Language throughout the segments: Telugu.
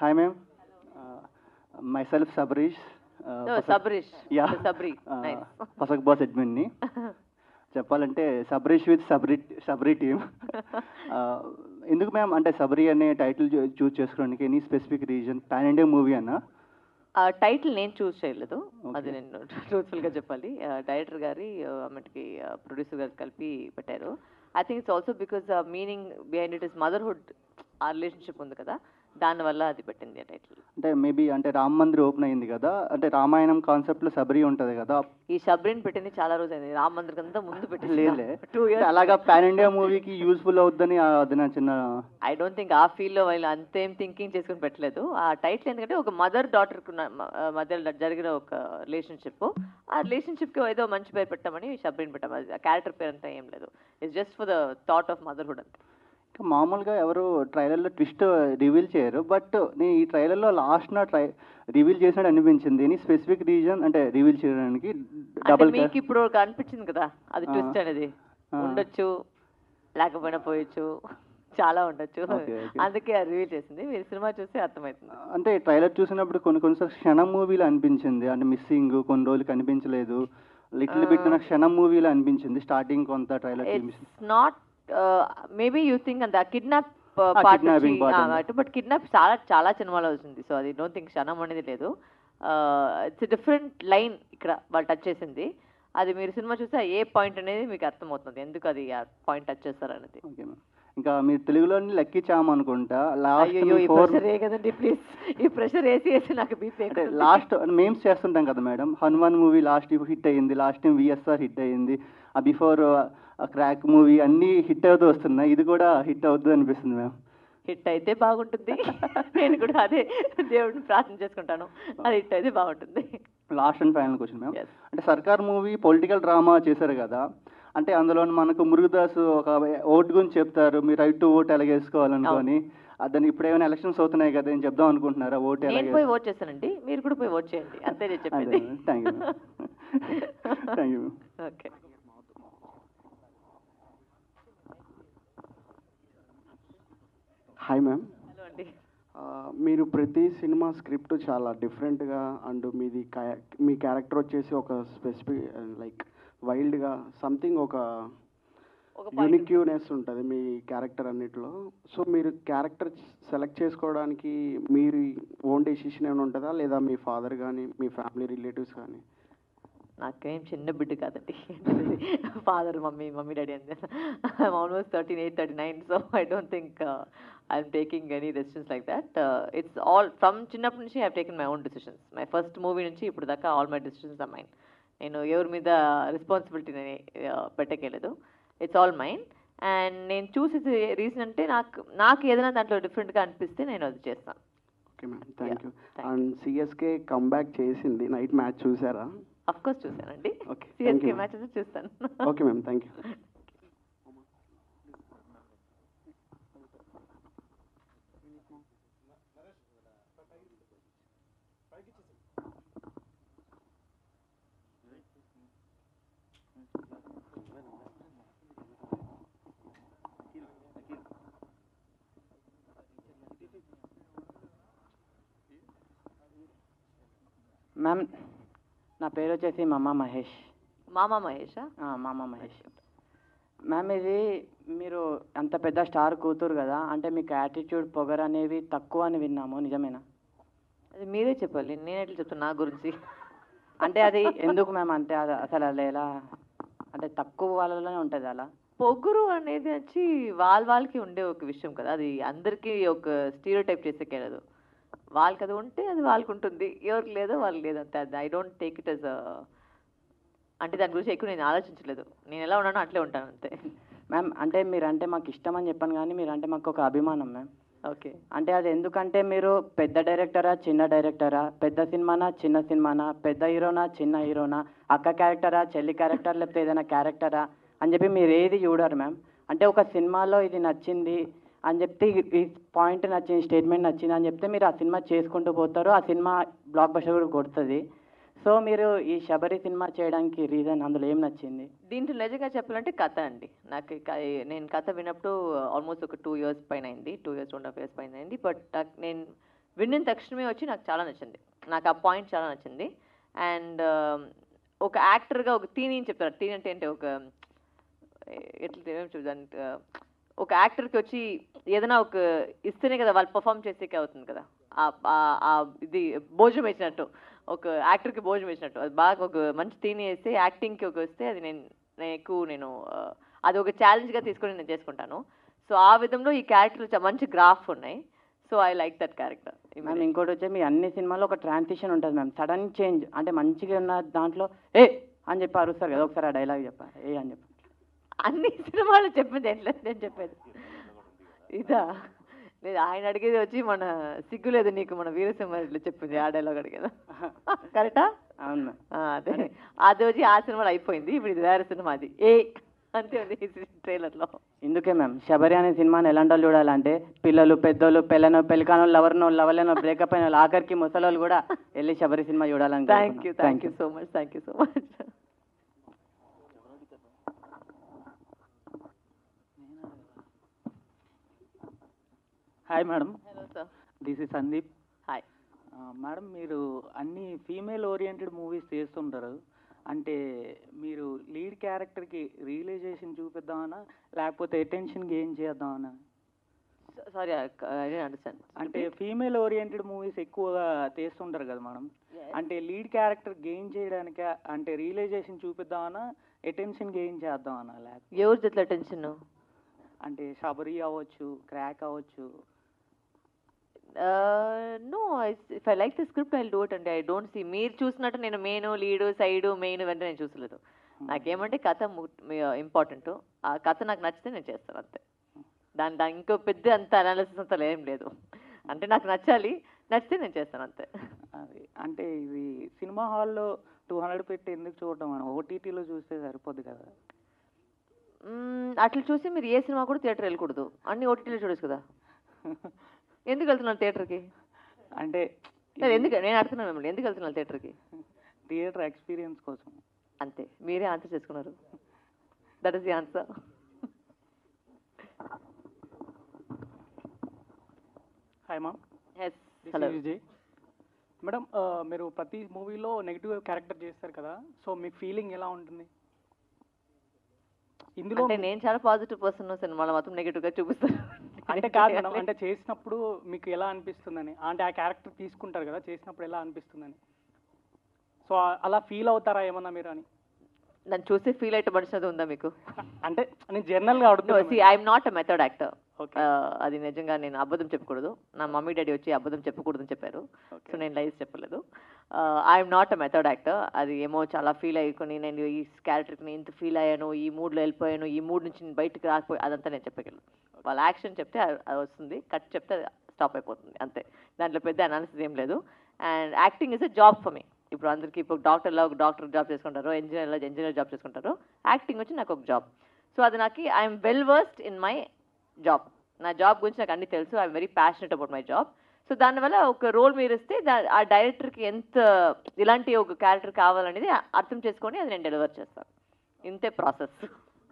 Hi, ma'am. Myself Sabrish. No, Sabrish. Yeah. Sabri. Nice. Pasak boss admin ni. చెప్పాలంటే సబ్రీష్ విత్ సబ్రీ టీమ్. ఎందుకు మ్యామ్ అంటే సబ్రీ అనే టైటిల్ చూస్ చేసుకోవడానికి any specific reason? Pan India movie అన్న టైటిల్ నేను చూస్ చేయలేదు, అది నేను ట్రూత్ఫుల్గా చెప్పాలి. డైరెక్టర్ గారి ఆమెకి ప్రొడ్యూసర్ గారు కలిపి పెట్టారు. I think it's also because meaning behind it is motherhood, ఆ రిలేషన్షిప్ ఉంది కదా, దానివల్ల అది పెట్టింది ఆ టైటిల్. అంటే మేబీ అంటే రామ మందిర్ ఓపెన్ అయింది కదా, అంటే రామాయణం కాన్సెప్ట్లో సబ్రీ ఉంటుంది కదా. ఈ సబ్రీని పెట్టింది చాలా రోజు అయింది, రామ మందిర్ అంతా ముందు పెట్టింది. లేదులే 2 years అలాగా పాన్ ఇండియా మూవీకి యూస్ఫుల్ అవుద్దని అది నా చిన్న. ఐ డోంట్ థింక్ ఆ ఫీల్డ్లో వాళ్ళు అంతేం థింకింగ్ చేసుకుని పెట్టలేదు ఆ టైటిల్. ఎందుకంటే ఒక మదర్ డాటర్కు మధ్య జరిగిన ఒక రిలేషన్షిప్, ఆ రిలేషన్షిప్కి ఏదో మంచి పేరు పెట్టామని సబ్రీని పెట్టాము. అది ఆ క్యారెక్టర్ పేరు అంతా ఏం లేదు, it's just for the thought of motherhood అంతే. మామూలుగా ఎవరు ట్రైలర్లో ట్విస్ట్ రివీల్ చేయరు, బట్ నేను ఈ ట్రైలర్లో లాస్ట్ రివీల్ చేసినట్టు అనిపించింది. ఎనీ స్పెసిఫిక్ రీజన్ అంటే రివీల్ చేయడానికి? డబుల్ మీకు ఇప్పుడు అనిపించింది కదా అది ట్విస్ట్ అనేది, ఉండొచ్చు లేకపోయినా పోయొచ్చు, చాలా ఉండొచ్చు, అందుకే అది రివీల్ చేసింది. మీరు సినిమా చూస్తే అర్థమవుతుంది. అంటే ట్రైలర్ చూసినప్పుడు కొన్నిసార్లు క్షణం మూవీలో అనిపించింది, అంటే మిస్సింగ్ కొన్ని రోజులు కనిపించలేదు. లిటిల్ బిట్ నాకు క్షణం మూవీలో అనిపించింది స్టార్టింగ్ కొంత trailer. Not maybe you think అంత కిడ్నాప్ పార్ట్, బట్ కిడ్నాప్ చాలా చాలా సినిమాలో వచ్చింది. సో అది డోంట్ థింక్ క్షణం అనేది లేదు. ఇట్స్ డిఫరెంట్ లైన్ ఇక్కడ వాళ్ళు టచ్ చేసింది. అది మీరు సినిమా చూస్తే ఏ పాయింట్ అనేది మీకు అర్థమవుతుంది, ఎందుకు అది ఆ పాయింట్ టచ్ చేస్తారు అనేది. ఇంకా మీరు తెలుగులో లక్కీ చామ్ అనుకుంటా. కదండి ప్లీజ్, ఈ ప్రెషర్ వేసి వేసి నాకు బీపీ. లాస్ట్ మేమ్స్ చేస్తుంటాం కదా madam, Hanuman movie last hit అయ్యింది, లాస్ట్ టైం విఎస్ఆర్ హిట్ అయ్యింది, ఆ బిఫోర్ క్రాక్ మూవీ అన్నీ హిట్ అవుతూ వస్తున్నాయి, ఇది కూడా హిట్ అవుతుంది అనిపిస్తుంది మ్యామ్. హిట్ అయితే బాగుంటుంది, నేను కూడా అదే దేవుడిని ప్రార్థన చేసుకుంటాను, అది హిట్ అయితే బాగుంటుంది. Last and final question ma'am, అంటే సర్కార్ మూవీ పొలిటికల్ డ్రామా చేశారు కదా, అంటే అందులో మనకు మురుగదాస్ ఒక ఓటు గురించి చెప్తారు, మీరు రైట్ టు ఓట్ ఎలా వేసుకోవాలనుకొని, దాన్ని ఇప్పుడు ఏమైనా ఎలక్షన్స్ అవుతున్నాయి కదా అని చెప్దాం అనుకుంటున్నారా? ఓటు నేను పోయి ఓట్ చేస్తానండి, మీరు కూడా పోయి ఓట్ చేయండి, అంతే నేను చెప్పింది. Thank you thank you. Okay. Hi ma'am. Hello అండి. మీరు ప్రతి సినిమా స్క్రిప్ట్ చాలా డిఫరెంట్గా అండ్ మీ క్యారెక్టర్ వచ్చేసి ఒక స్పెసిఫిక్ లైక్ వైల్డ్గా సంథింగ్ ఒక యూనిక్యూనెస్ ఉంటుంది మీ క్యారెక్టర్ అన్నిటిలో. సో మీరు క్యారెక్టర్ సెలెక్ట్ చేసుకోవడానికి మీరు ఓన్ డెసిషన్ ఏమైనా ఉంటుందా, లేదా మీ ఫాదర్ కానీ మీ ఫ్యామిలీ రిలేటివ్స్ కానీ? నాకేం చిన్న బిడ్డ కాదండి, ఫాదర్ మమ్మీ డాడీ అంతే. ఐఎమ్ ఆల్మోస్ట్ 38-39, so I don't think I'm taking any decisions like that. It's all from చిన్నప్పటి నుంచి I have taken my own decisions. My first movie నుంచి ఇప్పుడు దాకా all my decisions are mine. నేను ఎవరి మీద రెస్పాన్సిబిలిటీని పెట్టకేలేదు, ఇట్స్ ఆల్ మైన్. అండ్ నేను చూసేది రీజన్ అంటే నాకు ఏదైనా దాంట్లో డిఫరెంట్గా అనిపిస్తే నేను అది చేస్తాను. Okay ma'am, thank you. And CSK comeback చేసింది, నైట్ మ్యాచ్ చూసారా? అఫ్ కోర్స్ చూసానండి, ఓకే, సిఎస్కే మ్యాచెస్ చూస్తాను. Okay ma'am, thank you. Ma'am నా పేరు వచ్చేసి మామా మహేష్. మామా మహేషా? మామా మహేష్. మ్యామ్ ఇది మీరు అంత పెద్ద స్టార్ కూతురు కదా, అంటే మీకు యాటిట్యూడ్ పొగర్ అనేవి తక్కువ అని విన్నాము, నిజమేనా? అది మీరే చెప్పాలి, నేను ఎట్లా చెప్తాను నా గురించి. అంటే అది ఎందుకు మ్యామ్, అంటే అది అసలు అది ఎలా, అంటే తక్కువ వాళ్ళలోనే ఉంటుంది అలా? పొగురు అనేది వచ్చి వాళ్ళకి ఉండే ఒక విషయం కదా, అది అందరికీ ఒక స్టీరియోటైప్ చేసేకేలేదు. వాళ్ళకి అది ఉంటే అది వాళ్ళకు ఉంటుంది, ఎవరికి లేదో వాళ్ళకి లేదు అంతే. అది I don't take it as అంటే దాని గురించి ఎక్కువ నేను ఆలోచించలేదు, నేను ఎలా ఉన్నానో అట్లే ఉంటాను అంతే. మ్యామ్ అంటే మీరంటే మాకు ఇష్టం అని చెప్పాను, కానీ మీరంటే మాకు ఒక అభిమానం మ్యామ్. ఓకే. అంటే అది ఎందుకంటే మీరు పెద్ద డైరెక్టరా చిన్న డైరెక్టరా, పెద్ద సినిమానా చిన్న సినిమానా, పెద్ద హీరోనా చిన్న హీరోనా, అక్క క్యారెక్టరా చెల్లి క్యారెక్టర్, లేకపోతే ఏదైనా క్యారెక్టరా అని చెప్పి మీరు ఏది చూడరు మ్యామ్. అంటే ఒక సినిమాలో ఇది నచ్చింది అని చెప్తే, ఈ పాయింట్ నచ్చింది, స్టేట్మెంట్ నచ్చింది అని చెప్తే మీరు ఆ సినిమా చేసుకుంటూ పోతారు, ఆ సినిమా బ్లాక్ బస్టర్ కూడా కొడుతుంది. సో మీరు ఈ శబరి సినిమా చేయడానికి రీజన్ అందులో ఏం నచ్చింది? దీంట్లో నిజంగా చెప్పాలంటే కథ అండి. నాకు నేను కథ విన్నప్పుడు ఆల్మోస్ట్ ఒక 2 years పైన అయింది, 2 years 2.5 years పైన అయింది. బట్ నేను విన్న తక్షణమే వచ్చి నాకు చాలా నచ్చింది, నాకు ఆ పాయింట్ చాలా నచ్చింది. అండ్ ఒక యాక్టర్గా ఒక టీని చెప్తారు, టీని అంటే ఏంటి ఒక ఎట్లా ఏమేమి చెప్తాను, ఒక యాక్టర్కి వచ్చి ఏదైనా ఒక ఇస్తేనే కదా వాళ్ళు పర్ఫామ్ చేసేకే అవుతుంది కదా, ఇది భోజనం వేసినట్టు, ఒక యాక్టర్కి భోజనం వేసినట్టు, అది బాగా ఒక మంచి టీని వేస్తే యాక్టింగ్కి ఒక వస్తే అది నేను అది ఒక ఛాలెంజ్గా తీసుకొని నేను చేసుకుంటాను. సో ఆ విధంలో ఈ క్యారెక్టర్ మంచి గ్రాఫ్ ఉన్నాయి. So I like that character. Ma'am ఇంకోటి వచ్చి మీ అన్ని సినిమాల్లో ఒక ట్రాన్సిషన్ ఉంటుంది మ్యామ్, సడన్ చేంజ్ అంటే మంచిగా ఉన్న దాంట్లో ఏ అని చెప్పి అరుస్తారు కదా, ఒకసారి ఆ డైలాగ్ చెప్పా ఏ అని చెప్పి. అన్ని సినిమాలు చెప్పింది ఏం లేదు నేను చెప్పేది ఇదా, లేదు ఆయన అడిగేది వచ్చి మన సిగ్గు లేదు నీకు మన వీరసింహారెడ్డిలో చెప్పింది ఆ డైలాగ్ అడిగేదా, కరెక్టా? అవును మ్యామ్. అదే అది వచ్చి ఆ సినిమాలో అయిపోయింది, ఇప్పుడు ఇది వేరే సినిమా, అది ఏ అంతే ఉంది ట్రైలర్లో. ఇందుకే మ్యామ్ శబరి అనే సినిమాని ఎలాంటి వాళ్ళు చూడాలంటే పిల్లలు పెద్దోళ్ళు పెళ్ళనో పెళ్ళికానో లవర్నో లవలేనో బ్రేకప్ అయిన వాళ్ళు ఆఖరికి ముసలోళ్ళు కూడా వెళ్ళి శబరి సినిమా చూడాలని. Thank you so much. Hi madam, hello sir. This is Sandeep. Hi madam, మీరు అన్ని ఫీమేల్ ఓరియంటెడ్ మూవీస్ చేస్తుంటారు, అంటే మీరు లీడ్ క్యారెక్టర్కి రియలైజేషన్ చూపిద్దామనా లేకపోతే అటెన్షన్ గెయిన్ చేద్దామనా? Sorry I don't understand. అంటే ఫీమేల్ ఓరియంటెడ్ మూవీస్ ఎక్కువగా తీస్తుంటారు కదా మేడం, అంటే లీడ్ క్యారెక్టర్ గెయిన్ చేయడానిక అంటే రియలైజేషన్ చూపిద్దామనా అటెన్షన్ గెయిన్ చేద్దామనా? లేకపోతే ఎవరి జట్ల అటెన్షన్? అంటే శబరి అవ్వచ్చు, క్రాక్ అవ్వచ్చు. No, if I like the script I do it అండి. ఐ డోంట్ సీ మీరు చూసినట్టు నేను మెయిన్ లీడు సైడు మెయిన్ వెంటనే నేను చూసలేదు. నాకేమంటే కథ ఇంపార్టెంట్, ఆ కథ నాకు నచ్చితే నేను చేస్తాను అంతే. దాని ఇంకో పెద్ద అంత అనాలిసిస్ అంతా ఏం లేదు, అంటే నాకు నచ్చాలి, నచ్చితే నేను చేస్తాను అంతే. అది అంటే ఇది సినిమా హాల్లో 200 పెట్టి ఎందుకు చూడటం మనం, ఓటీటీలో చూస్తే సరిపోద్ది కదా. అట్లా చూసి మీరు ఏ సినిమా కూడా థియేటర్ వెళ్ళకూడదు, అన్ని ఓటీటీలో చూడొచ్చు కదా. ఎందుకు వెళ్తున్నాను థియేటర్కి? అంటే ఎందుకు నేను అడుగుతున్నాను మిమ్మల్ని, ఎందుకు వెళ్తున్నాను థియేటర్కి? థియేటర్ ఎక్స్పీరియన్స్ కోసం అంతే, మీరే ఆన్సర్ చేసుకున్నారు. That is the answer. Hi ma'am. Yes hello Vijay madam, మీరు ప్రతి మూవీలో నెగిటివ్ క్యారెక్టర్ చేస్తారు కదా, సో మీ ఫీలింగ్ ఎలా ఉంటుంది ఇందులో? అంటే నేను చాలా పాజిటివ్ పర్సన్, సినిమాలో మాత్రం నెగిటివ్గా చూపిస్తాను. అంటే కాదు మేడం, అంటే చేసినప్పుడు మీకు ఎలా అనిపిస్తుందని, అంటే ఆ క్యారెక్టర్ తీసుకుంటారు కదా, చేసినప్పుడు ఎలా అనిపిస్తుందని, సో అలా ఫీల్ అవుతారా ఏమన్నా మీరు అని? నన్ను చూసి ఫీల్ అయితే మనిషి ఉందా మీకు? అంటే నేను జనరల్గా అడుగుతాను. I'm not a method actor. Okay. అది నిజంగా నేను అబద్ధం చెప్పకూడదు, నా మమ్మీ డాడీ వచ్చి అబద్ధం చెప్పకూడదని చెప్పారు, సో నేను లైఫ్ చెప్పలేదు. I'm not a method actor. అది ఏమో చాలా ఫీల్ అయ్యుకొని నేను ఈ క్యారెక్టర్కి ఇంత ఫీల్ అయ్యాను, ఈ మూడ్లో వెళ్ళిపోయాను, ఈ మూడ్ నుంచి నేను బయటకు రాకపోయి, అదంతా నేను చెప్పగలను. వాళ్ళ యాక్షన్ చెప్తే అది వస్తుంది, కట్ చెప్తే అది స్టాప్ అయిపోతుంది అంతే. దాంట్లో పెద్ద అనాలిసిస్ ఏం లేదు. And acting is a job for me. ఇప్పుడు అందరికీ ఇప్పుడు డాక్టర్లో ఒక డాక్టర్ జాబ్ చేసుకుంటారు, ఇంజనీర్ జాబ్ చేసుకుంటారు, యాక్టింగ్ వచ్చి నాకు ఒక జాబ్. సో అది నాకు I'm well versed in my job. నా జాబ్ గురించి నాకు అన్నీ తెలుసు, I'm very passionate about my job. So దానివల్ల ఒక రోల్ మీరు ఇస్తే ఆ డైరెక్టర్కి ఎంత ఇలాంటి ఒక క్యారెక్టర్ కావాలనేది అర్థం చేసుకొని అది నేను డెలివర్ చేస్తాను, ఇంతే ప్రాసెస్.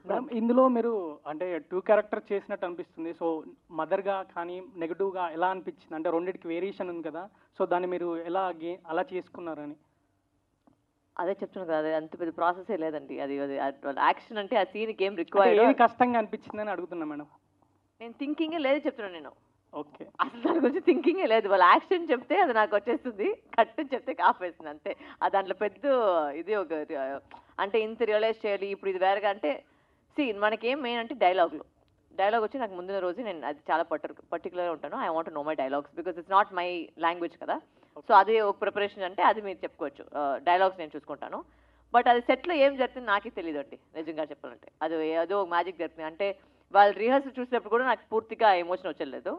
మేడం, ఇందులో మీరు అంటే 2 క్యారెక్టర్ చేసినట్టు అనిపిస్తుంది, సో మదర్గా కానీ నెగిటివ్గా ఎలా అనిపించింది? అంటే రెండింటికి వేరియేషన్ ఉంది కదా, సో దాన్ని మీరు ఎలా అలా చేసుకున్నారని? అదే చెప్తున్నాను కదా, అది అంత పెద్ద ప్రాసెసే లేదండి. అది యాక్షన్ అంటే ఆ సీన్కి ఏం రిక్వైర్డ్, ఏది కష్టంగా అనిపించిందని అడుగుతున్నా మేడం. నేను థింకింగే లేదు చెప్తున్నాను నేను. ఓకే, అసలు దాని గురించి థింకింగే లేదు. వాళ్ళు యాక్షన్ చెప్తే అది నాకు వచ్చేస్తుంది, కట్ చెప్తే ఆపేస్తుంది అంతే. దాంట్లో పెద్ద ఇది ఒక అంటే ఇంత రియలైజ్ చేయాలి ఇప్పుడు ఇది వేరేగా అంటే మనకేం మెయిన్ అంటే డైలాగ్ వచ్చి నాకు ముందున్న రోజు నేను అది చాలా పర్టికులర్గా ఉంటాను. I want know my dialogues because it's not my language కదా. సో అది ఒక ప్రిపరేషన్ అంటే అది మీరు చెప్పుకోవచ్చు. డైలాగ్స్ నేను చూసుకుంటాను, బట్ అది సెట్లో ఏం జరుగుతుంది నాకే తెలియదు అండి నిజంగా చెప్పాలంటే. అది ఏదో మ్యాజిక్ జరుగుతుంది అంటే వాళ్ళు రిహర్సల్ చూసినప్పుడు కూడా నాకు పూర్తిగా ఎమోషన్ వచ్చలేదు.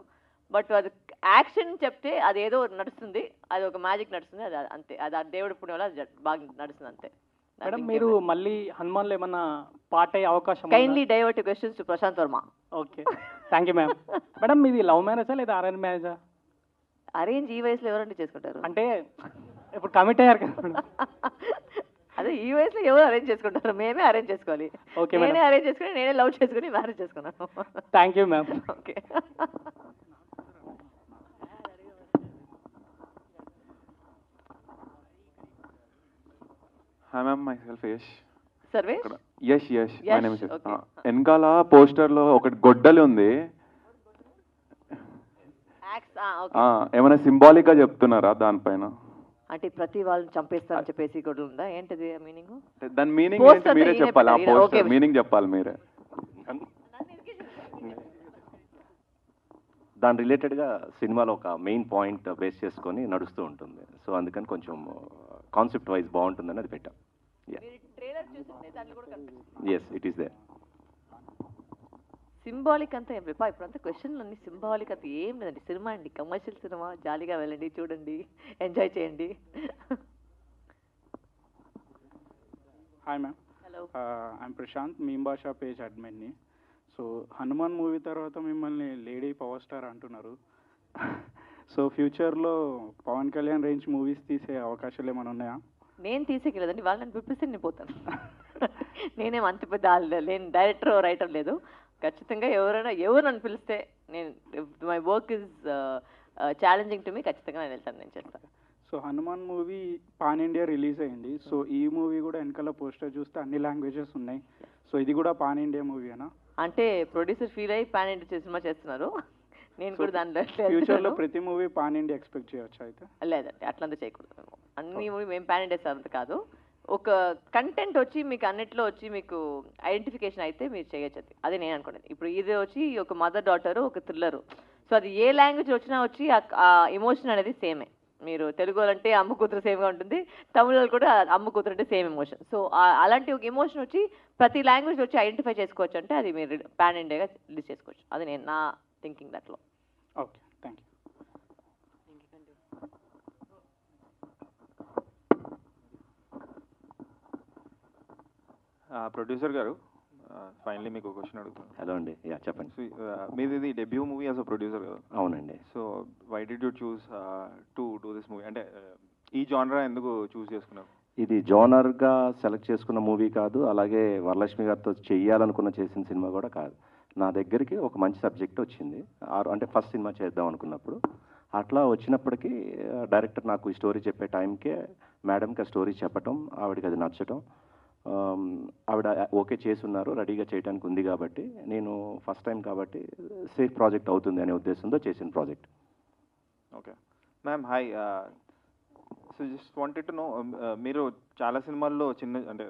బట్ అది యాక్షన్ చెప్తే అది ఏదో నడుస్తుంది, అది ఒక మ్యాజిక్ నడుస్తుంది, అది అంతే. అది ఆ దేవుడి పుణ్యం వల్ల బాగా నడుస్తుంది అంతే. మేడం, మీరు మళ్ళీ హనుమాన్లో ఏమన్నా పాట అయ్యే అవకాశం? Kindly divert questions to Prashanth Varma. Okay, thank you ma'am. Madam, మీది లవ్ మ్యారేజా లేదా అరేంజ్ మ్యారేజా? అరేంజ్ ఈ వయసులో ఎవరంటే చేసుకుంటారు? అంటే ఇప్పుడు కమిట్ అయ్యారు కదా మేడం. అదే ఈ వయసులో ఎవరు అరేంజ్ చేసుకుంటారు? మేమే అరేంజ్ చేసుకోవాలి. ఓకే, నేనే అరేంజ్ చేసుకుని నేనే లవ్ చేసుకుని మ్యారేజ్ చేసుకున్నాను. Thank you ma'am. Okay. Hi ma'am, my self Yash. Sarvesh? ఇక్కడ Yash Yash my Yash, name is. okay. వెనకాల పోస్టర్లో ఒకటి గొడ్డలి ఉంది. Axe, okay. ఏమైనా సింబాలిక్గా చెప్తున్నారా దానిపైన? అంటే ప్రతి వాళ్ళని చంపేస్తారని చెప్పేసి కూడా ఉందా? ఏంటిది మీనింగ్? అంటే దాని మీనింగ్ Poster ఏంటి మీరే ఈయనే చెప్పాలి. ఆ పెట్టారు. Poster Okay. మీనింగ్ చెప్పాలి మీరే. దాని రిలేటెడ్గా సినిమాలో ఒక మెయిన్ పాయింట్ బేస్ చేసుకొని నడుస్తూ ఉంటుంది. సో అందుకని కొంచెం కాన్సెప్ట్ వైజ్ బాగుంటుందని అది పెట్టాం. ట్రైలర్ చూస్తుంటే దాంట్లో కూడా కనిపిస్తుంది. Yes, it is there. Symbolic అంతా ఏం లేదు ఇప్పుడంతా క్వశ్చన్లు అన్ని సింబాలిక్ అంతా ఏం లేదండి. సినిమా అండి, కమర్షియల్ సినిమా. జాలీగా వెళ్ళండి, చూడండి, ఎంజాయ్ చేయండి. Hi ma'am. Hello. I'm Prashanth, meme Bhasha page అడ్మిన్ని. సో హనుమాన్ మూవీ తర్వాత మిమ్మల్ని లేడీ పవర్ స్టార్ అంటున్నారు. సో ఫ్యూచర్లో పవన్ కళ్యాణ్ రేంజ్ మూవీస్ తీసే అవకాశాలు ఏమైనా ఉన్నాయా? నేను తీసేయలేదండి, వాళ్ళు నన్ను పిలిపిస్తే నేను పోతాను. నేనేం అంత పెద్ద నేను డైరెక్టర్ రైటర్ లేదు. ఖచ్చితంగా ఎవరు నన్ను పిలిస్తే నేను, my work is challenging to me, ఖచ్చితంగా నేను వెళ్తాను, నేను చేస్తాను. So Hanuman movie pan India release అయింది. సో ఈ మూవీ కూడా వెనకాల పోస్టర్ చూస్తే అన్ని లాంగ్వేజెస్ ఉన్నాయి. సో ఇది కూడా పాన్ ఇండియా మూవీనా? అంటే ప్రొడ్యూసర్ ఫీల్ అయ్యి పాన్ ఇండియా సినిమా చేస్తున్నారు. నేను కూడా దాంట్లో ఫ్యూచర్లో ప్రతి మూవీ పాన్ ఇండియా ఎక్స్పెక్ట్ చేయొచ్చు అయితే? లేదండి, అట్లంతా చేయకూడదు. మేము అన్ని మూవీ మేము పాన్ ఇండియా సార్ అంత కాదు. ఒక కంటెంట్ వచ్చి మీకు అన్నిట్లో వచ్చి మీకు ఐడెంటిఫికేషన్ అయితే మీరు చేయొచ్చు. అది నేను అనుకునేది. ఇప్పుడు ఇది వచ్చి ఒక మదర్ డాటర్, ఒక థ్రిల్లరు. సో అది ఏ లాంగ్వేజ్ వచ్చినా వచ్చి ఆ ఎమోషన్ అనేది సేమే. మీరు తెలుగు అంటే అమ్మ కూతురు సేమ్గా ఉంటుంది, తమిళలో కూడా అమ్మ కూతురు అంటే సేమ్ ఎమోషన్. సో అలాంటి ఒక ఎమోషన్ వచ్చి ప్రతి లాంగ్వేజ్ వచ్చి ఐడెంటిఫై చేసుకోవచ్చు అంటే అది మీరు పాన్ ఇండియాగా రిలీజ్ చేసుకోవచ్చు. అది నేను నా థింకింగ్ దాంట్లో. Okay, thank you. ప్రొడ్యూసర్ గారు, ఫైనలీ మీకు క్వశ్చన్ అడుగుతాను. హలో అండి. యా, చెప్పండి. మీది ఇది debut movie as a producer కదా? అవునండి. So why did you choose to do this movie? అంటే ఈ జానరా ఎందుకు చూస్ చేసుకున్నారు? ఇది జోనర్గా సెలెక్ట్ చేసుకున్న మూవీ కాదు, అలాగే వరలక్ష్మి గారితో చేయాలనుకున్న చేసిన సినిమా కూడా కాదు. నా దగ్గరికి ఒక మంచి సబ్జెక్ట్ వచ్చింది. అంటే ఫస్ట్ సినిమా చేద్దాం అనుకున్నప్పుడు అట్లా వచ్చినప్పటికీ డైరెక్టర్ నాకు ఈ స్టోరీ చెప్పే టైంకే మేడంకి ఆ స్టోరీ చెప్పటం, ఆవిడకి అది నచ్చటం, ఆవిడ ఓకే చేస్తున్నారు, రెడీగా చేయడానికి ఉంది. కాబట్టి నేను ఫస్ట్ టైం కాబట్టి సేఫ్ ప్రాజెక్ట్ అవుతుంది అనే ఉద్దేశంతో చేసిన project. Okay ma'am, hi. So just wanted to know, మీరు చాలా సినిమాల్లో చిన్న అంటే